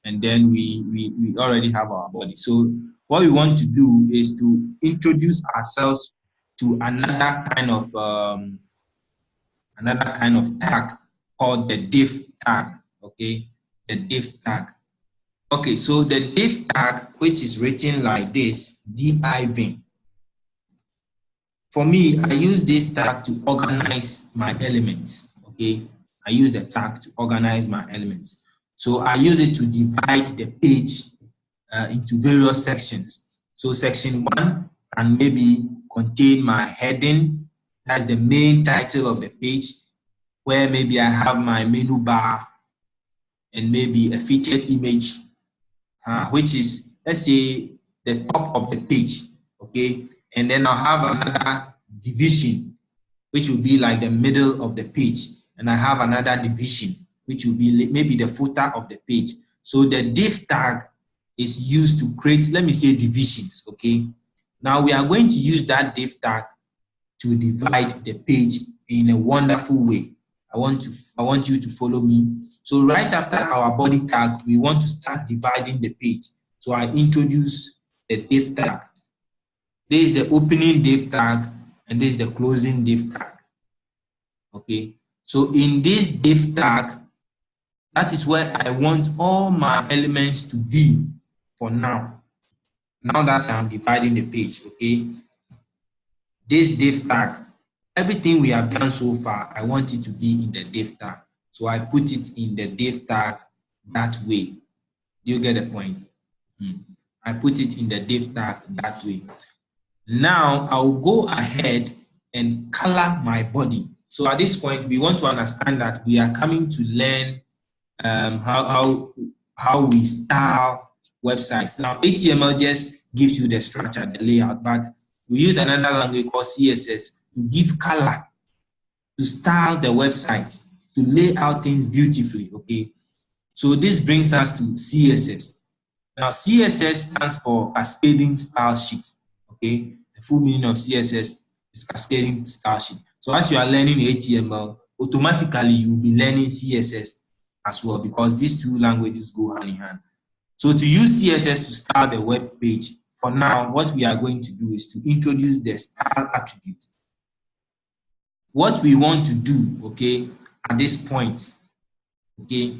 A: And then we already have our body. So what we want to do is to introduce ourselves to another kind of tag called the div tag. Okay, the div tag. Okay, so the div tag, which is written like this, div. For me, I use this tag to organize my elements. Okay, I use the tag to organize my elements. So I use it to divide the page into various sections. So section 1 can maybe contain my heading. That's the main title of the page, where maybe I have my menu bar and maybe a featured image, which is, let's say, the top of the page, okay? And then I'll have another division, which will be like the middle of the page. And I have another division, which will be maybe the footer of the page. So the div tag is used to create, let me say, divisions, okay? Now we are going to use that div tag to divide the page in a wonderful way. I want you to follow me. So right after our body tag, we want to start dividing the page. So I introduce the div tag. This is the opening div tag, and this is the closing div tag. Okay. So in this div tag, that is where I want all my elements to be for now. Now that I'm dividing the page, okay? This div tag, everything we have done so far, I want it to be in the div tag. So I put it in the div tag that way. Do you get the point? I put it in the div tag that way. Now I'll go ahead and color my body. So at this point, we want to understand that we are coming to learn how we style websites. Now HTML just gives you the structure, the layout, but we use another language called CSS to give color, to style the websites, to lay out things beautifully, okay? So this brings us to CSS. Now CSS stands for Cascading Style Sheet, okay? The full meaning of CSS is Cascading Style Sheet. So as you are learning HTML, automatically you'll be learning CSS as well, because these two languages go hand in hand. So to use CSS to style the web page, for now, what we are going to do is to introduce the style attribute. What we want to do, okay, at this point, okay,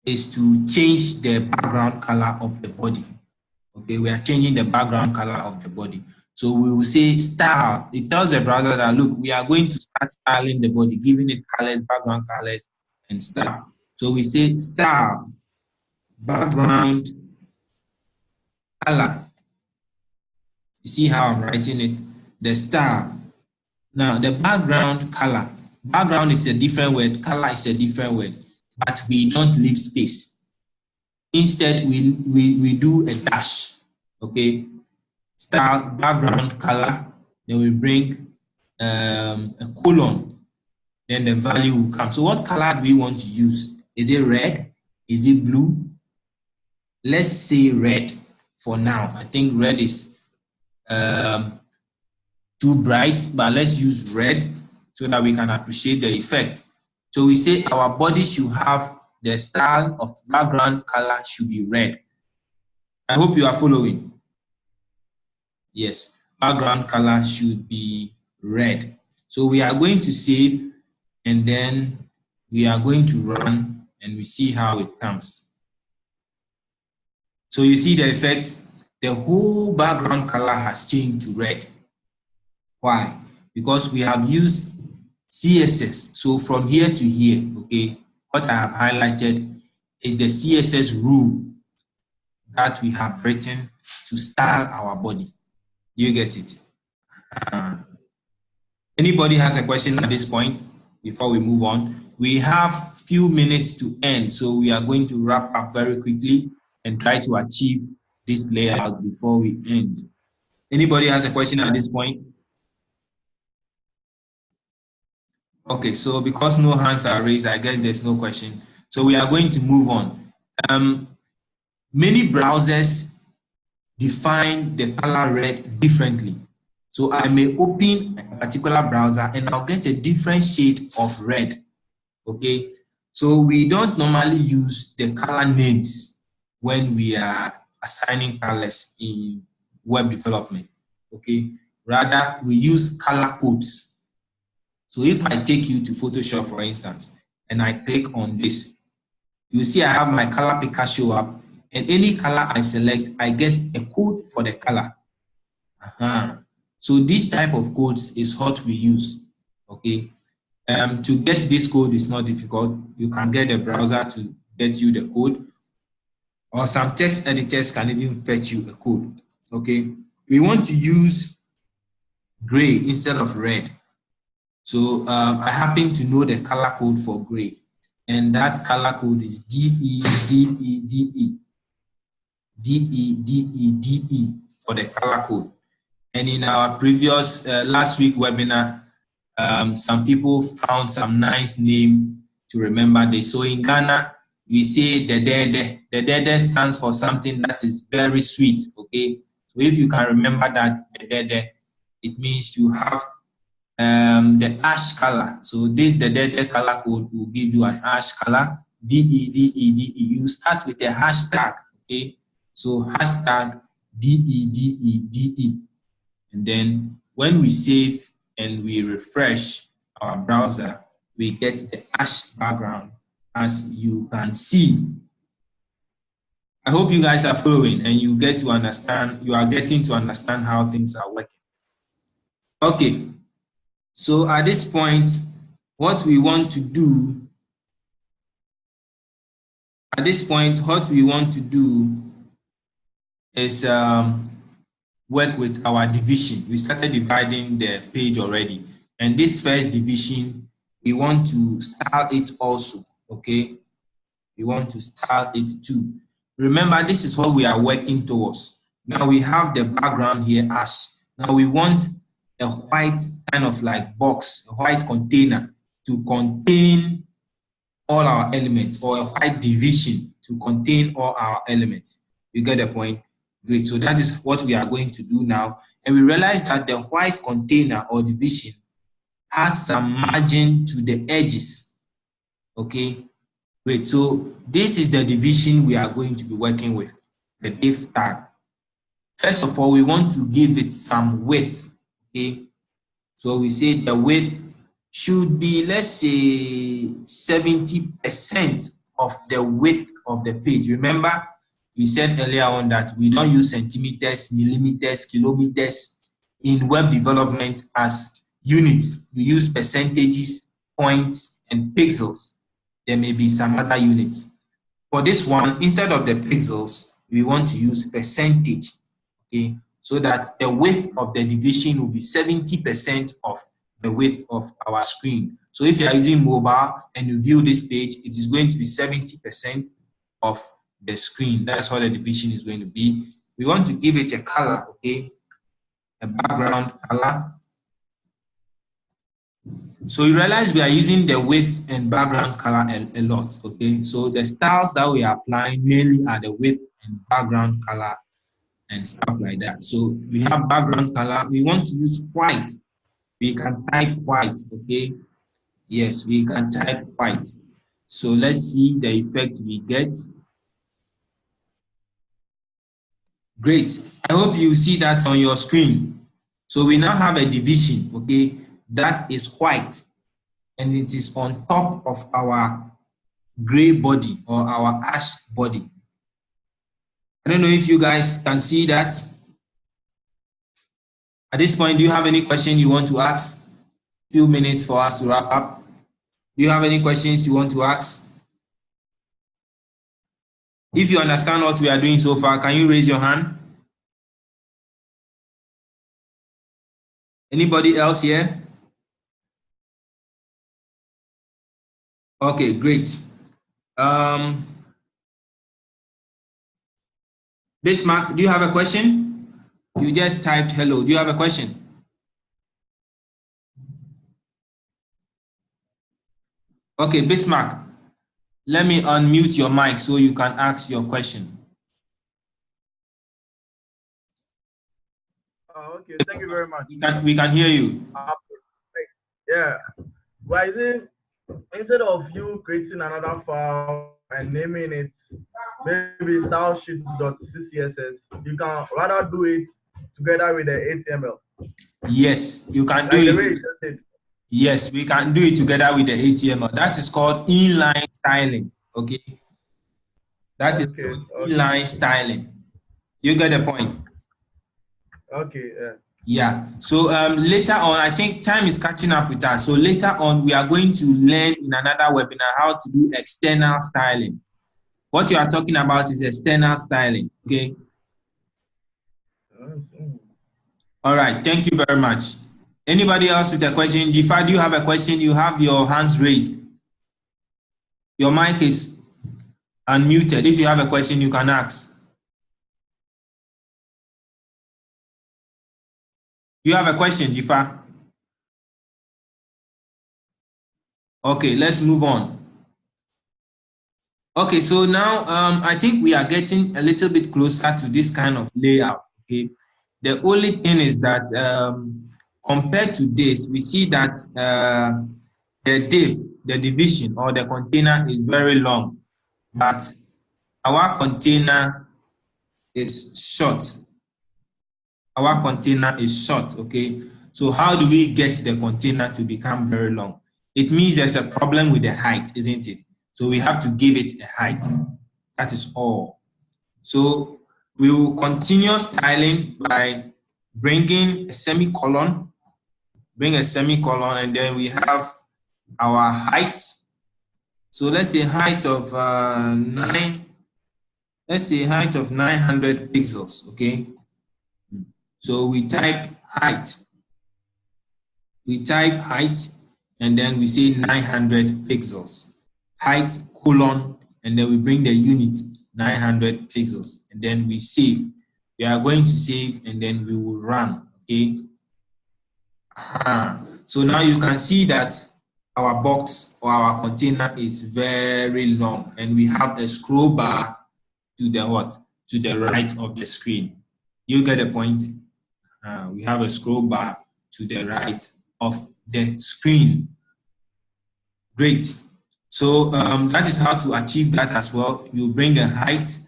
A: is to change the background color of the body. Okay, we are changing the background color of the body. So we will say style. It tells the browser that, look, we are going to start styling the body, giving it colors, background colors, and style. So we say style, background color. You see how I'm writing it? The style. Now, the background color background is a different word, color is a different word, but we don't leave space. Instead, we do a dash, okay? Style, background, color, then we bring a colon, then the value will come. So what color do we want to use? Is it red? Is it blue? Let's say red for now. I think red is too bright, but let's use red so that we can appreciate the effect. So we say our body should have the style of background color should be red. I hope you are following. Yes, background color should be red. So we are going to save, and then we are going to run, and we see how it comes. So you see the effect, the whole background color has changed to red. Why? Because we have used CSS. So from here to here, okay, what I have highlighted is the CSS rule that we have written to style our body. Do you get it? Anybody has a question at this point before we move on? We have few minutes to end, so we are going to wrap up very quickly and try to achieve this layout before we end. Anybody has a question at this point? Okay, so because no hands are raised, I guess there's no question. So we are going to move on. Many browsers define the color red differently. So I may open a particular browser and I'll get a different shade of red. Okay, so we don't normally use the color names when we are assigning colors in web development. Okay, rather we use color codes. So if I take you to Photoshop, for instance, and I click on this, you see I have my color picker show up, and any color I select, I get a code for the color. So this type of codes is what we use. Okay, to get this code is not difficult. You can get a browser to get you the code, or some text editors can even fetch you a code. Okay, we want to use gray instead of red. So I happen to know the color code for gray, and that color code is DE for the color code. And in our previous last week webinar, some people found some nice name to remember this. So in Ghana, we say the dede. The dede stands for something that is very sweet. Okay, so if you can remember that the dede, it means you have the ash color. So this the dede color code will give you an ash color. DE. You start with a hashtag. Okay, so hashtag DE. And then when we save and we refresh our browser, we get the ash background, as you can see. I hope you guys are following and you get to understand, you are getting to understand how things are working. Okay, so at this point, what we want to do is work with our division. We started dividing the page already. And this first division, we want to style it also, okay? We want to style it too. Remember, this is what we are working towards. Now we have the background here, ash. Now we want a white kind of like box, a white container to contain all our elements, or a white division to contain all our elements. You get the point? Great. So that is what we are going to do now. And we realize that the white container or division has some margin to the edges. Okay, great. So this is the division we are going to be working with, the div tag. First of all, we want to give it some width. Okay, so we say the width should be, let's say, 70% of the width of the page. Remember, we said earlier on that we don't use centimeters, millimeters, kilometers in web development as units. We use percentages, points, and pixels. There may be some other units. For this one, instead of the pixels, we want to use percentage, okay? So that the width of the division will be 70% of the width of our screen. So if you are using mobile and you view this page, it is going to be 70% of the screen. That's what the division is going to be. We want to give it a color, okay? A background color. So you realize we are using the width and background color a lot, okay? So the styles that we are applying mainly are the width and background color and stuff like that. So we have background color. We want to use white. We can type white, okay? Yes, we can type white. So let's see the effect we get. Great. I hope you see that on your screen. So we now have a division, okay? That is white, and it is on top of our gray body or our ash body. I don't know if you guys can see that. At this point, do you have any question you want to ask? Few minutes for us to wrap up. Do you have any questions you want to ask? If you understand what we are doing so far, can you raise your hand? Anybody else here? Okay, great. Bismarck, do you have a question? You just typed hello. Do you have a question? Okay, Bismarck, let me unmute your mic so you can ask your question.
G: Okay, thank you very much.
A: We can hear you.
G: Yeah. Why is it instead of you creating another file and naming it maybe stylesheet.ccss, you can rather do it together with the HTML?
A: Yes, you can do it. Yes, we can do it together with the HTML. That is called inline styling. Okay. That is called inline styling. You get the point?
G: Okay.
A: Yeah. So later on, I think time is catching up with us. So later on, we are going to learn in another webinar how to do external styling. What you are talking about is external styling. Okay. All right. Thank you very much. Anybody else with a question? Jifa, do you have a question? You have your hands raised. Your mic is unmuted. If you have a question, you can ask. Do you have a question, Jifa? Okay, let's move on. Okay, so now I think we are getting a little bit closer to this kind of layout. Okay, the only thing is that compared to this, we see that the div, the division or the container is very long, but our container is short. Our container is short, okay? So how do we get the container to become very long? It means there's a problem with the height, isn't it? So we have to give it a height. That is all. So we will continue styling by bringing a semicolon, and then we have our height. So let's say height of 900 pixels, okay? So we type height. And then we say 900 pixels. Height, colon, and then we bring the unit 900 pixels. And then we save. We are going to save and then we will run, okay? So now you can see that our box or our container is very long and we have a scroll bar to the what? To the right of the screen. You get the point? We have a scroll bar to the right of the screen. Great. So that is how to achieve that as well. You bring a height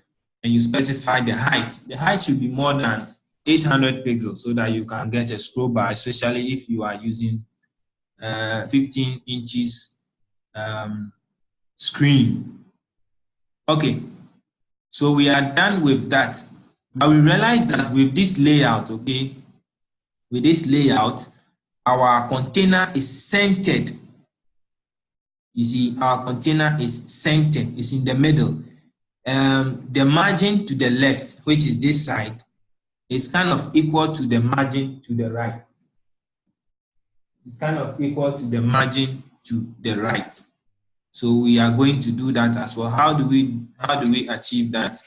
A: and you specify the height. The height should be more than 800 pixels so that you can get a scroll bar, especially if you are using 15 inches screen. Okay. So we are done with that. But we realize that with this layout, okay, with this layout, our container is centered. You see, our container is centered, it's in the middle. The margin to the left, which is this side, is kind of equal to the margin to the right. is kind of equal to the margin to the right. So we are going to do that as well. How do we achieve that?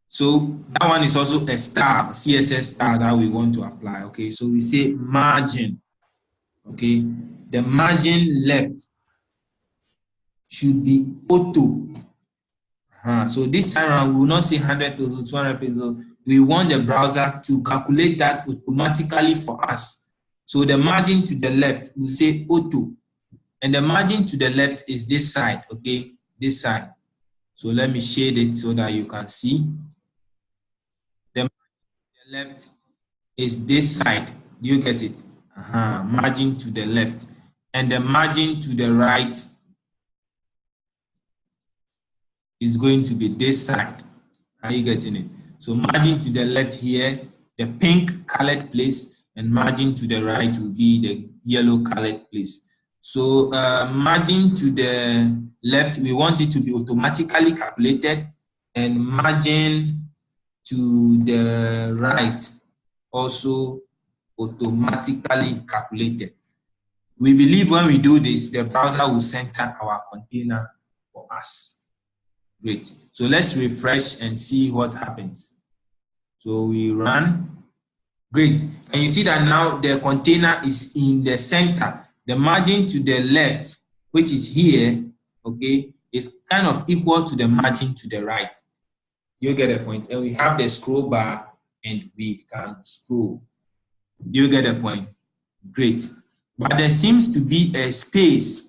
A: So that one is also a star, CSS star that we want to apply. Okay, so we say margin. Okay, the margin left should be auto. So this time around, we will not say 100 pixels, 200 pixels. We want the browser to calculate that automatically for us. So the margin to the left, we say auto. And the margin to the left is this side, okay? This side. So let me shade it so that you can see. The margin to the left is this side. Do you get it? Margin to the left. And the margin to the right is going to be this side. Are you getting it? So margin to the left here, the pink colored place, and margin to the right will be the yellow colored place. So margin to the left, we want it to be automatically calculated, and margin to the right also automatically calculated. We believe when we do this, the browser will center our container for us. Great. So let's refresh and see what happens. So we run. Great. And you see that now the container is in the center. The margin to the left, which is here, okay, is kind of equal to the margin to the right. You get the point? And we have the scroll bar and we can scroll. You get the point? Great. But there seems to be a space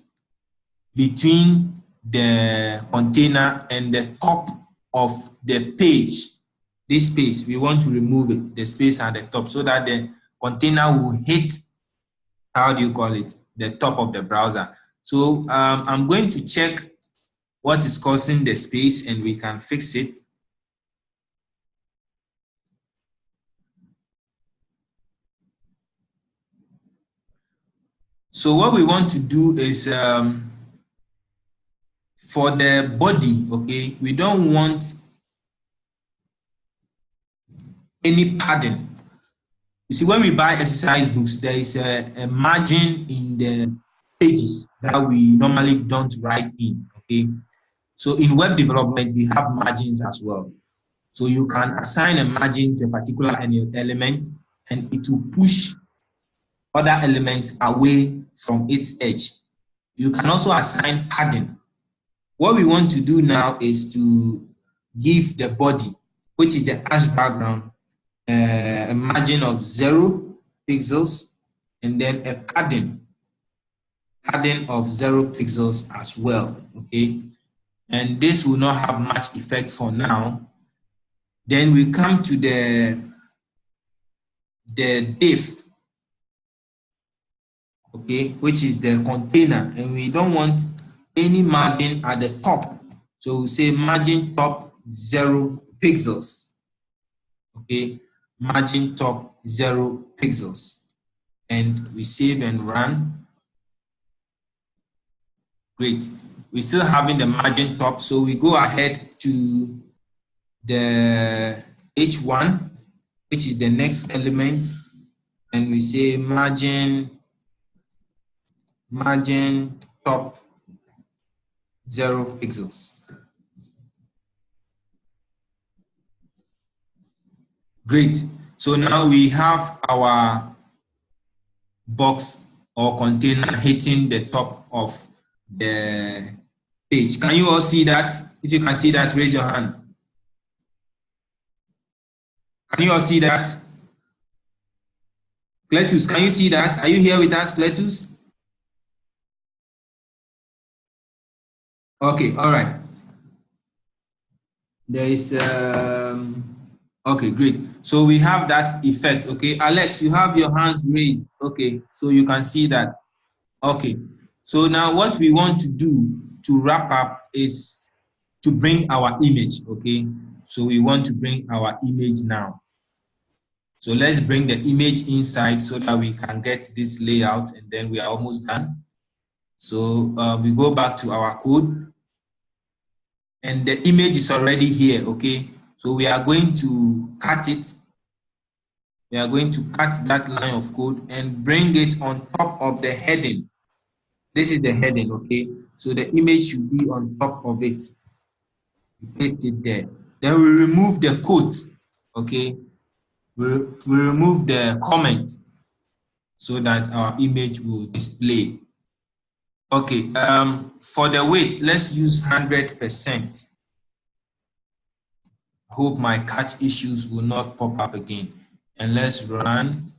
A: between the container and the top of the page. This space, we want to remove it, the space at the top, so that the container will hit, how do you call it, the top of the browser. So I'm going to check what is causing the space and we can fix it. So what we want to do is for the body, okay, we don't want any padding. You see, when we buy exercise books, there is a margin in the pages that we normally don't write in, okay? So in web development, we have margins as well. So you can assign a margin to a particular element and it will push other elements away from its edge. You can also assign padding. What we want to do now is to give the body, which is the hash background, a margin of 0 pixels, and then a padding of 0 pixels as well, okay? And this will not have much effect for now. Then we come to the div, okay, which is the container, and we don't want any margin at the top. So we say margin top 0 pixels, okay? Margin top 0 pixels, and we save and run. Great. We're still having the margin top, so we go ahead to the H1, which is the next element, and we say margin top 0 pixels. Great. So now we have our box or container hitting the top of the page. Can you all see that? If you can see that, raise your hand. Can you all see that? Cletus, can you see that? Are you here with us, Cletus? Okay, all right. There is, okay, great. So we have that effect, okay. Alex, you have your hands raised, okay, so you can see that. Okay, so now what we want to do to wrap up is to bring our image, okay. So we want to bring our image now. So let's bring the image inside so that we can get this layout, and then we are almost done. So we go back to our code, and the image is already here, okay? So we are going to cut it. We are going to cut that line of code and bring it on top of the heading. This is the heading, okay? So the image should be on top of it. Paste it there. Then we remove the quote, okay? We remove the comment so that our image will display. Okay, for the weight, let's use 100%. Hope my catch issues will not pop up again. And let's run.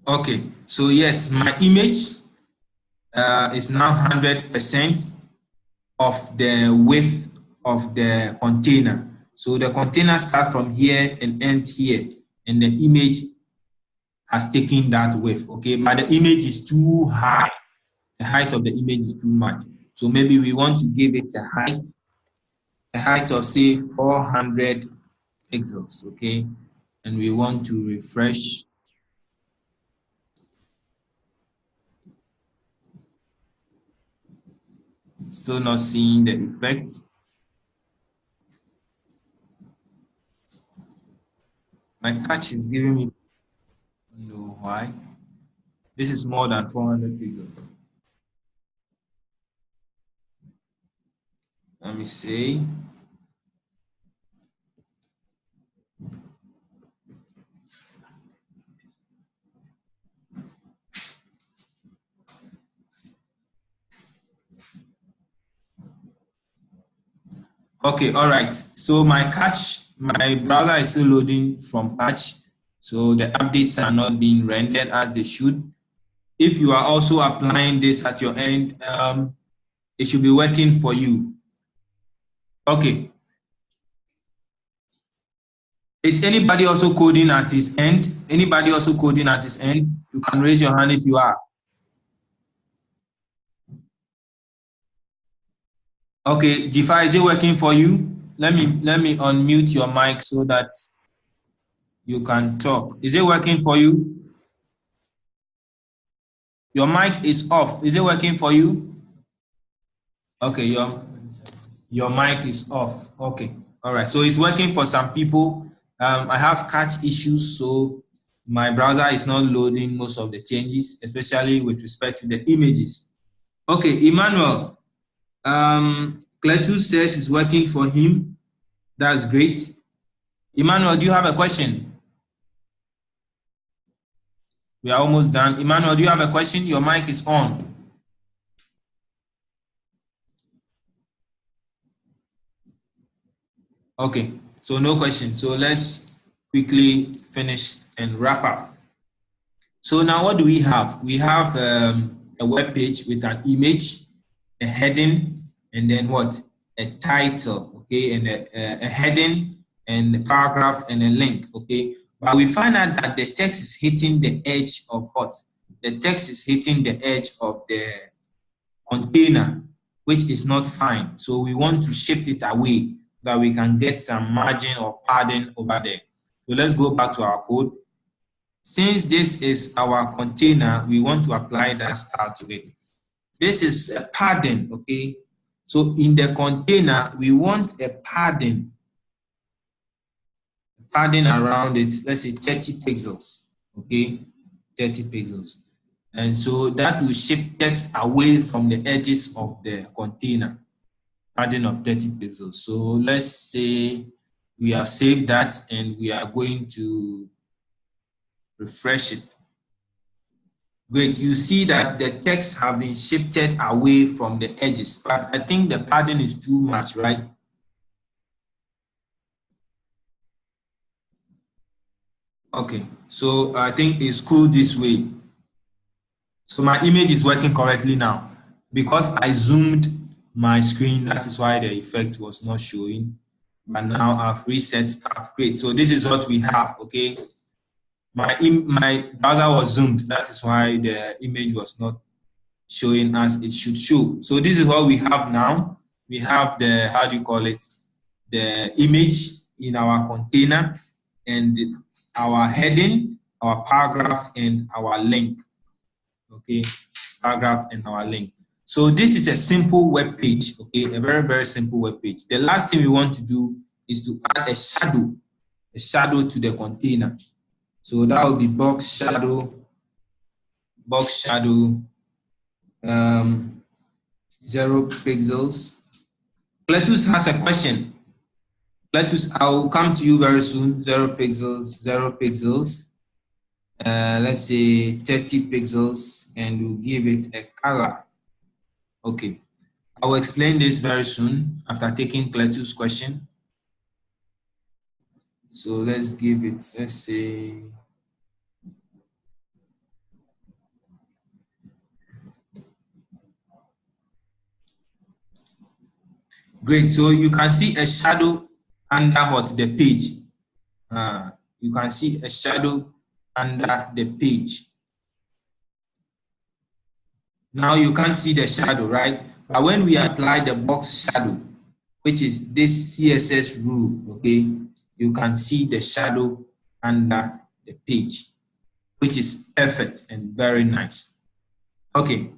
A: Okay, so yes, my image is now 100% of the width of the container. So the container starts from here and ends here, and the image has taken that width, okay? But the image is too high. The height of the image is too much. So maybe we want to give it a height of say 400 pixels, okay? And we want to refresh. Still not seeing the effect. My catch is giving me, I don't know why. This is more than 400 pixels. Let me see. Okay, all right. So my browser is still loading from cache. So the updates are not being rendered as they should. If you are also applying this at your end, it should be working for you. Okay. Is anybody also coding at his end? Anybody also coding at his end? You can raise your hand if you are. Okay, Jifa, is it working for you? Let me unmute your mic so that you can talk. Is it working for you? Your mic is off. Is it working for you? Okay, your mic is off. Okay, all right. So it's working for some people. I have cache issues, so my browser is not loading most of the changes, especially with respect to the images. Okay, Emmanuel. Cletus says it's working for him. That's great. Emmanuel, do you have a question? We are almost done. Emmanuel, do you have a question? Your mic is on. Okay, so no question. So let's quickly finish and wrap up. So now what do we have? We have a web page with an image, a heading, and then what? A title, okay, and a heading, and a paragraph, and a link, okay? But we find out that the text is hitting the edge of what? The text is hitting the edge of the container, which is not fine. So we want to shift it away so that we can get some margin or padding over there. So let's go back to our code. Since this is our container, we want to apply that style to it. This is a padding, okay? So in the container, we want a padding around it, let's say 30 pixels, okay? 30 pixels. And so that will shift text away from the edges of the container, padding of 30 pixels. So let's say we have saved that and we are going to refresh it. Great, you see that the text have been shifted away from the edges, but I think the padding is too much, right? Okay, so I think it's cool this way. So my image is working correctly now. Because I zoomed my screen, that is why the effect was not showing. But now I've reset stuff. Great, so this is what we have, okay? My browser was zoomed, that is why the image was not showing as it should show. So this is what we have now. We have the, how do you call it? The image in our container and our heading, our paragraph, and our link. Okay, paragraph and our link. So this is a simple web page, okay, a very, very simple web page. The last thing we want to do is to add a shadow to the container. So that will be box shadow, 0 pixels. Cletus has a question. Cletus, I will come to you very soon. 0 pixels, 0 pixels. Let's say 30 pixels, and we'll give it a color. Okay, I will explain this very soon after taking Cletus' question. So let's give it, let's say, great. So you can see a shadow under the page. You can see a shadow under the page. Now you can't see the shadow, right? But when we apply the box shadow, which is this CSS rule, okay, you can see the shadow under the page, which is perfect and very nice. Okay,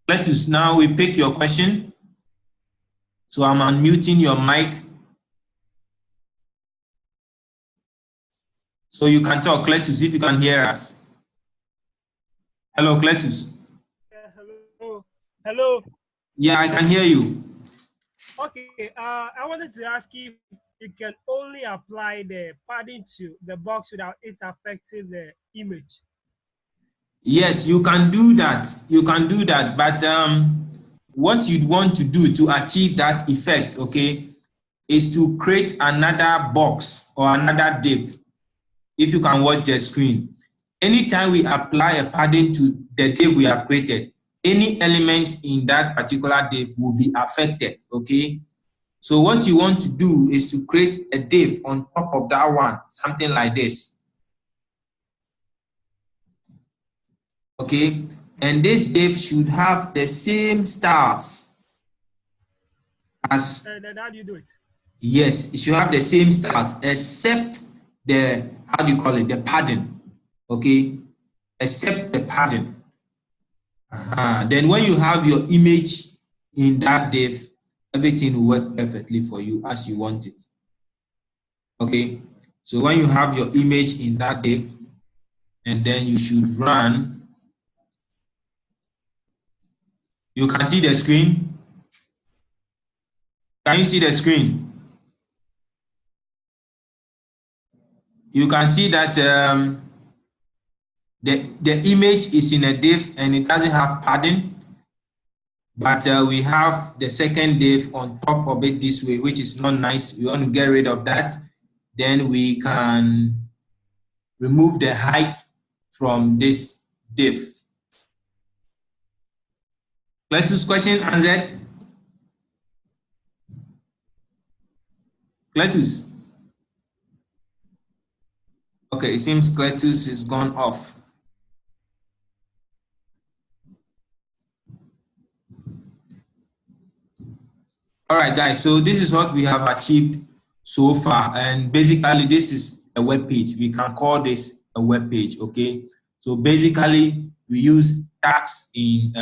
A: Cletus, now we pick your question. So I'm unmuting your mic. So you can talk, Cletus, if you can hear us. Hello, Cletus.
H: Yeah, hello. Hello.
A: Yeah, I can hear you.
H: Okay, I wanted to ask if you can only apply the padding to the box without it affecting the image.
A: Yes, you can do that. You can do that. But what you'd want to do to achieve that effect, okay, is to create another box or another div. If you can watch the screen. Anytime we apply a padding to the div we have created, any element in that particular div will be affected, okay? So what you want to do is to create a div on top of that one, something like this. Okay, and this div should have the same styles as.
H: And then how do you do it?
A: Yes, it should have the same styles except the, how do you call it, the padding. Okay, except the padding. Then when you have your image in that div, everything will work perfectly for you as you want it. Okay, so when you have your image in that div, and then you should run. You can see the screen. Can you see the screen? You can see that the image is in a div and it doesn't have padding, but we have the second div on top of it this way, which is not nice. We want to get rid of that. Then we can remove the height from this div. Cletus' question answered? Cletus? Okay, it seems Cletus is gone off. All right, guys, so this is what we have achieved so far. And basically, this is a web page. We can call this a web page, okay? So basically, we use tags in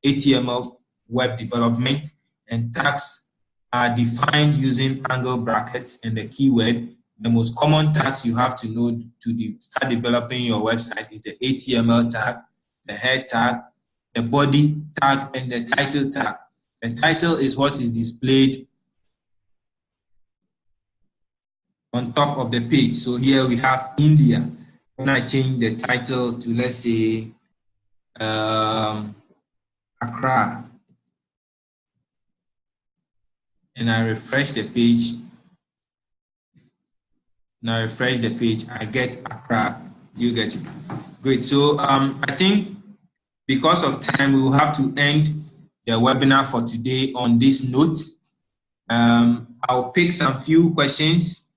A: HTML web development, and tags are defined using angle brackets and the keyword. The most common tags you have to know to start developing your website is the HTML tag, the head tag, the body tag, and the title tag. The title is what is displayed on top of the page. So here we have India. When I change the title to, let's say, Accra, and I refresh the page, I get Accra. You get it. Great. So I think because of time, we will have to end the webinar for today on this note. I'll pick some few questions,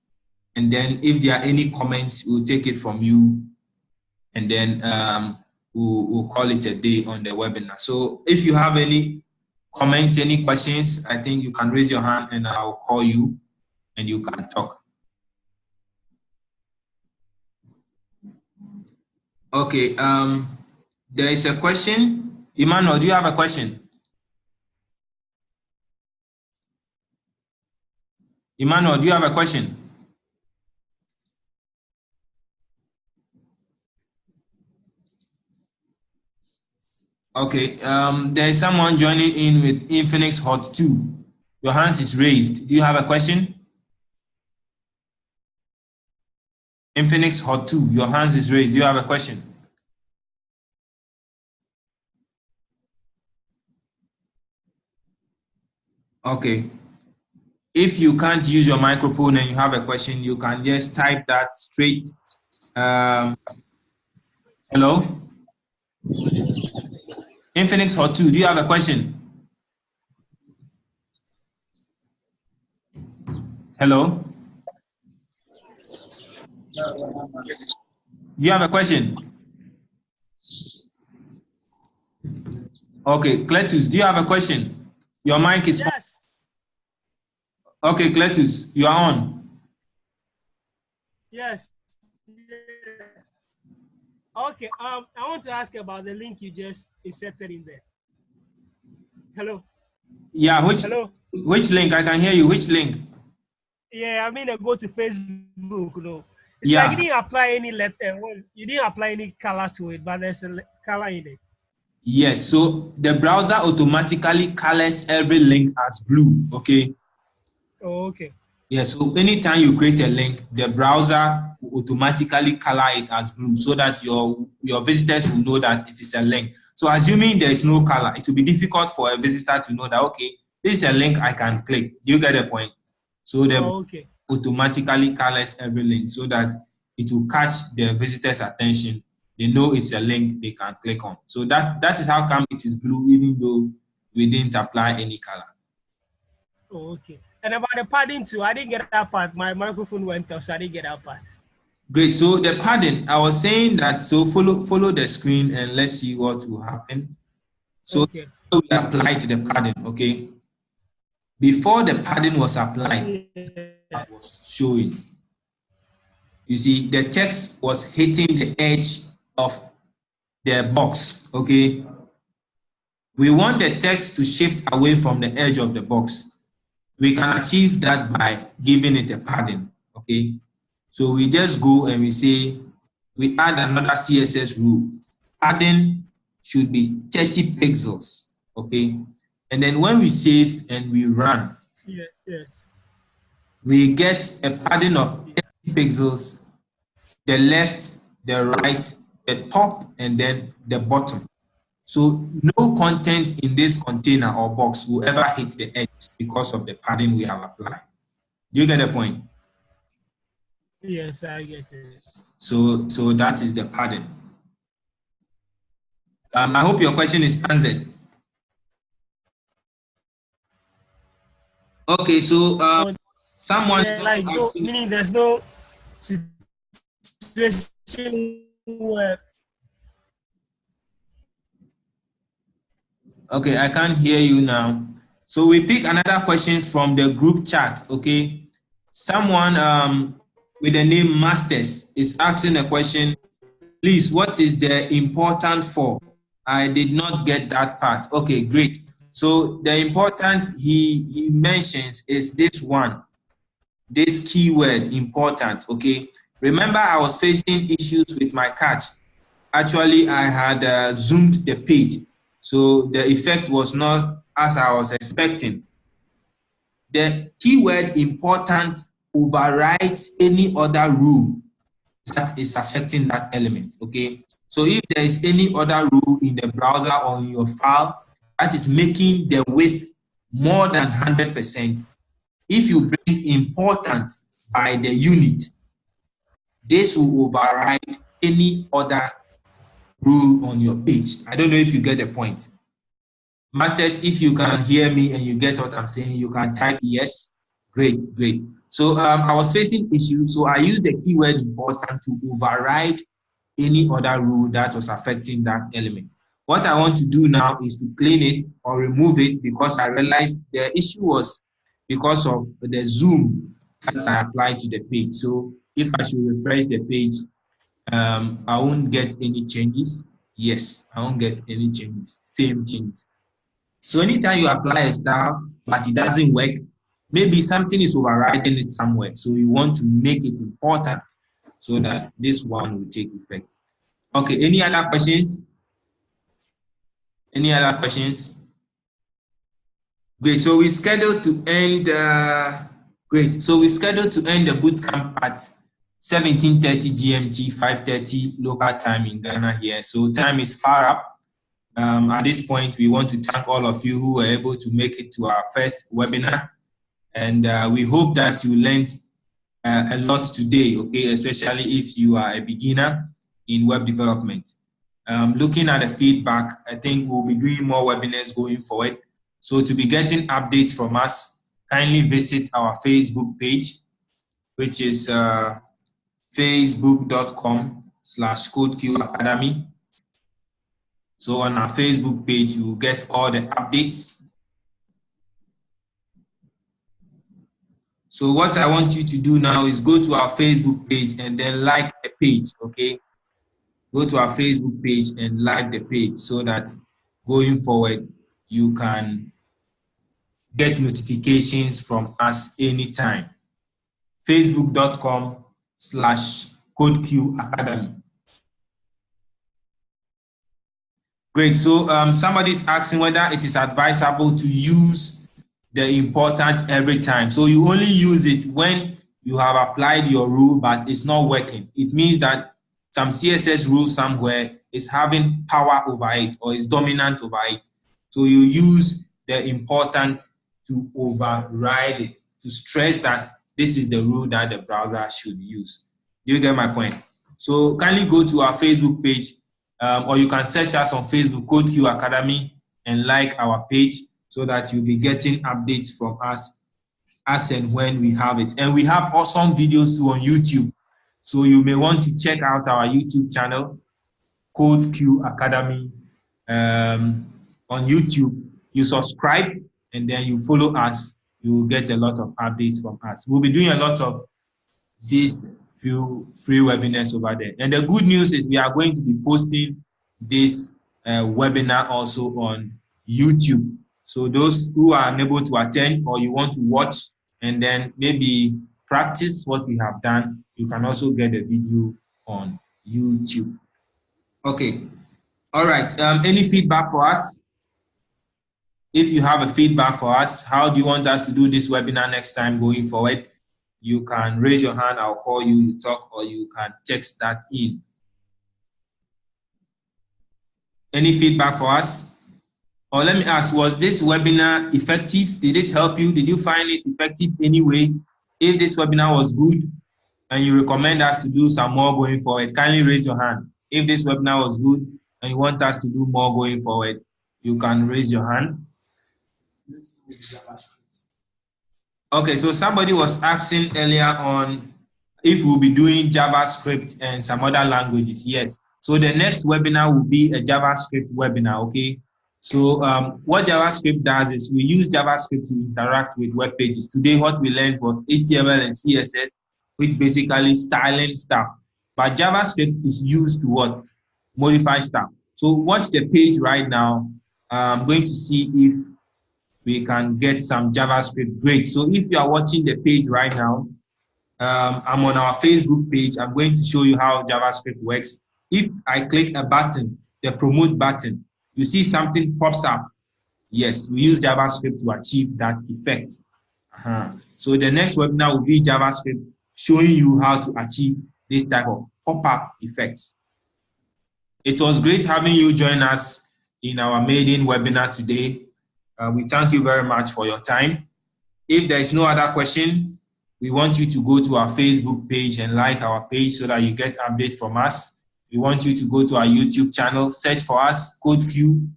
A: and then if there are any comments, we'll take it from you, and then we'll call it a day on the webinar. So if you have any comments, any questions, I think you can raise your hand and I'll call you and you can talk. Okay, there is a question. Emmanuel, do you have a question? Emmanuel, do you have a question? Okay, there is someone joining in with Infinix Hot 2. Your hands is raised. Do you have a question? Infinix Hot 2, your hands is raised. Do you have a question? Okay. If you can't use your microphone and you have a question, you can just type that straight. Hello? Infinix Hot 2, do you have a question? Hello? Do you have a question? Okay, Cletus, do you have a question? Your mic is
H: Yes.
A: on. Okay, Cletus, you are on.
H: Yes. Yes. Okay. I want to ask about the link you just inserted in there. Hello.
A: Yeah,
H: Hello.
A: which link? I can hear you. Which link?
H: Yeah, I mean, I go to Facebook. No, it's
A: Yeah.
H: like you didn't apply any letter. You didn't apply any color to it, but there's a color in it.
A: Yes, so the browser automatically colors every link as blue, okay?
H: Oh, okay.
A: Yeah, so anytime you create a link, the browser will automatically color it as blue so that your visitors will know that it is a link. So assuming there is no color, it will be difficult for a visitor to know that, okay, this is a link I can click. Do you get the point? So the
H: okay.
A: automatically colors every link so that it will catch the visitor's attention. They know it's a link they can click on. So that is how come it is blue, even though we didn't apply any color.
H: Oh, okay. And about the padding too, I didn't get that part. My microphone went off, so I didn't get that part.
A: Great. So the padding, I was saying that. So follow the screen and let's see what will happen. So
H: okay.
A: We applied the padding. Okay. Before the padding was applied, was showing. You see, the text was hitting the edge of the box. Okay. We want the text to shift away from the edge of the box. We can achieve that by giving it a padding. Okay. So we just go and we say, we add another CSS rule. Padding should be 30 pixels, okay? And then when we save and we run,
H: yes.
A: we get a padding of 30 pixels, the left, the right, the top, and then the bottom. So no content in this container or box will ever hit the edge because of the padding we have applied. Do you get the point?
H: Yes, I get it.
A: So that is the padding. I hope your question is answered. Okay, so someone
H: yeah, like no, meaning there's no situation where.
A: Okay, I can't hear you now. So we pick another question from the group chat. Okay, someone with the name Masters is asking a question. Please, what is the important for? I did not get that part. Okay, great. So the important he mentions is this one, this keyword important. Okay, remember I was facing issues with my catch. Actually, I had zoomed the page, so the effect was not as I was expecting. The keyword important overrides any other rule that is affecting that element, okay? So if there is any other rule in the browser or in your file that is making the width more than 100%, if you bring important by the unit, this will override any other rule on your page. I don't know if you get the point. Masters, if you can hear me and you get what I'm saying, you can type yes. Great, great. So I was facing issues, so I used the keyword important to override any other rule that was affecting that element. What I want to do now is to clean it or remove it because I realized the issue was because of the zoom that I applied to the page. So if I should refresh the page, I won't get any changes. Yes, I won't get any changes, same changes. So anytime you apply a style but it doesn't work, Maybe something is overriding it somewhere, so you want to make it important so that this one will take effect. Okay, any other questions? Any other questions? Great, so we scheduled to end, great. So we scheduled to end the bootcamp at 17:30 GMT, 5:30 local time in Ghana here. So time is far up. At this point, we want to thank all of you who were able to make it to our first webinar. And we hope that you learned a lot today, okay, especially if you are a beginner in web development. Looking at the feedback, I think we'll be doing more webinars going forward. So to be getting updates from us, kindly visit our Facebook page, which is facebook.com/CodeCue Academy. So on our Facebook page, you will get all the updates. So what I want you to do now is go to our Facebook page and then like the page, okay? Go to our Facebook page and like the page so that going forward, you can get notifications from us anytime. Facebook.com/CodeCue Academy. Great, so somebody's asking whether it is advisable to use the important every time. So you only use it when you have applied your rule, but it's not working. It means that some CSS rule somewhere is having power over it or is dominant over it. So you use the important to override it, to stress that this is the rule that the browser should use. Do you get my point? So kindly go to our Facebook page, or you can search us on Facebook, CodeCue Academy, and like our page so that you'll be getting updates from us as and when we have it. And we have awesome videos too on YouTube. So you may want to check out our YouTube channel, CodeCue Academy, on YouTube. You subscribe and then you follow us. You will get a lot of updates from us. We'll be doing a lot of these few free webinars over there. And the good news is we are going to be posting this webinar also on YouTube. So those who are unable to attend or you want to watch and then maybe practice what we have done, you can also get the video on YouTube. Okay. All right. Any feedback for us? If you have a feedback for us, how do you want us to do this webinar next time going forward? You can raise your hand, I'll call you, you talk, or you can text that in. Any feedback for us? Or let me ask, was this webinar effective? Did it help you? Did you find it effective anyway? If this webinar was good and you recommend us to do some more going forward, kindly raise your hand. If this webinar was good and you want us to do more going forward, you can raise your hand. Okay, so somebody was asking earlier on if we'll be doing JavaScript and some other languages. Yes. So the next webinar will be a JavaScript webinar, okay? So what JavaScript does is we use JavaScript to interact with web pages. Today, what we learned was HTML and CSS, which basically styling stuff. But JavaScript is used to what? Modify stuff. So watch the page right now. I'm going to see if we can get some JavaScript. Great. So if you are watching the page right now, I'm on our Facebook page. I'm going to show you how JavaScript works. If I click a button, the promote button, you see something pops up. Yes, we use JavaScript to achieve that effect. So the next webinar will be JavaScript showing you how to achieve this type of pop-up effects. It was great having you join us in our maiden webinar today. We thank you very much for your time. If there is no other question, we want you to go to our Facebook page and like our page so that you get updates from us. We want you to go to our YouTube channel, search for us, CodeCue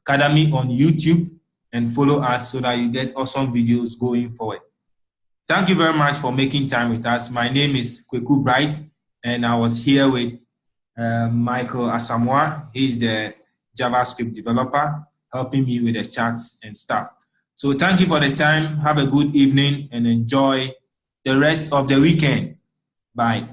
A: Academy on YouTube, and follow us so that you get awesome videos going forward. Thank you very much for making time with us. My name is Kweku Bright, and I was here with Michael Asamoah. He's the JavaScript developer, helping me with the chats and stuff. So thank you for the time. Have a good evening and enjoy the rest of the weekend. Bye.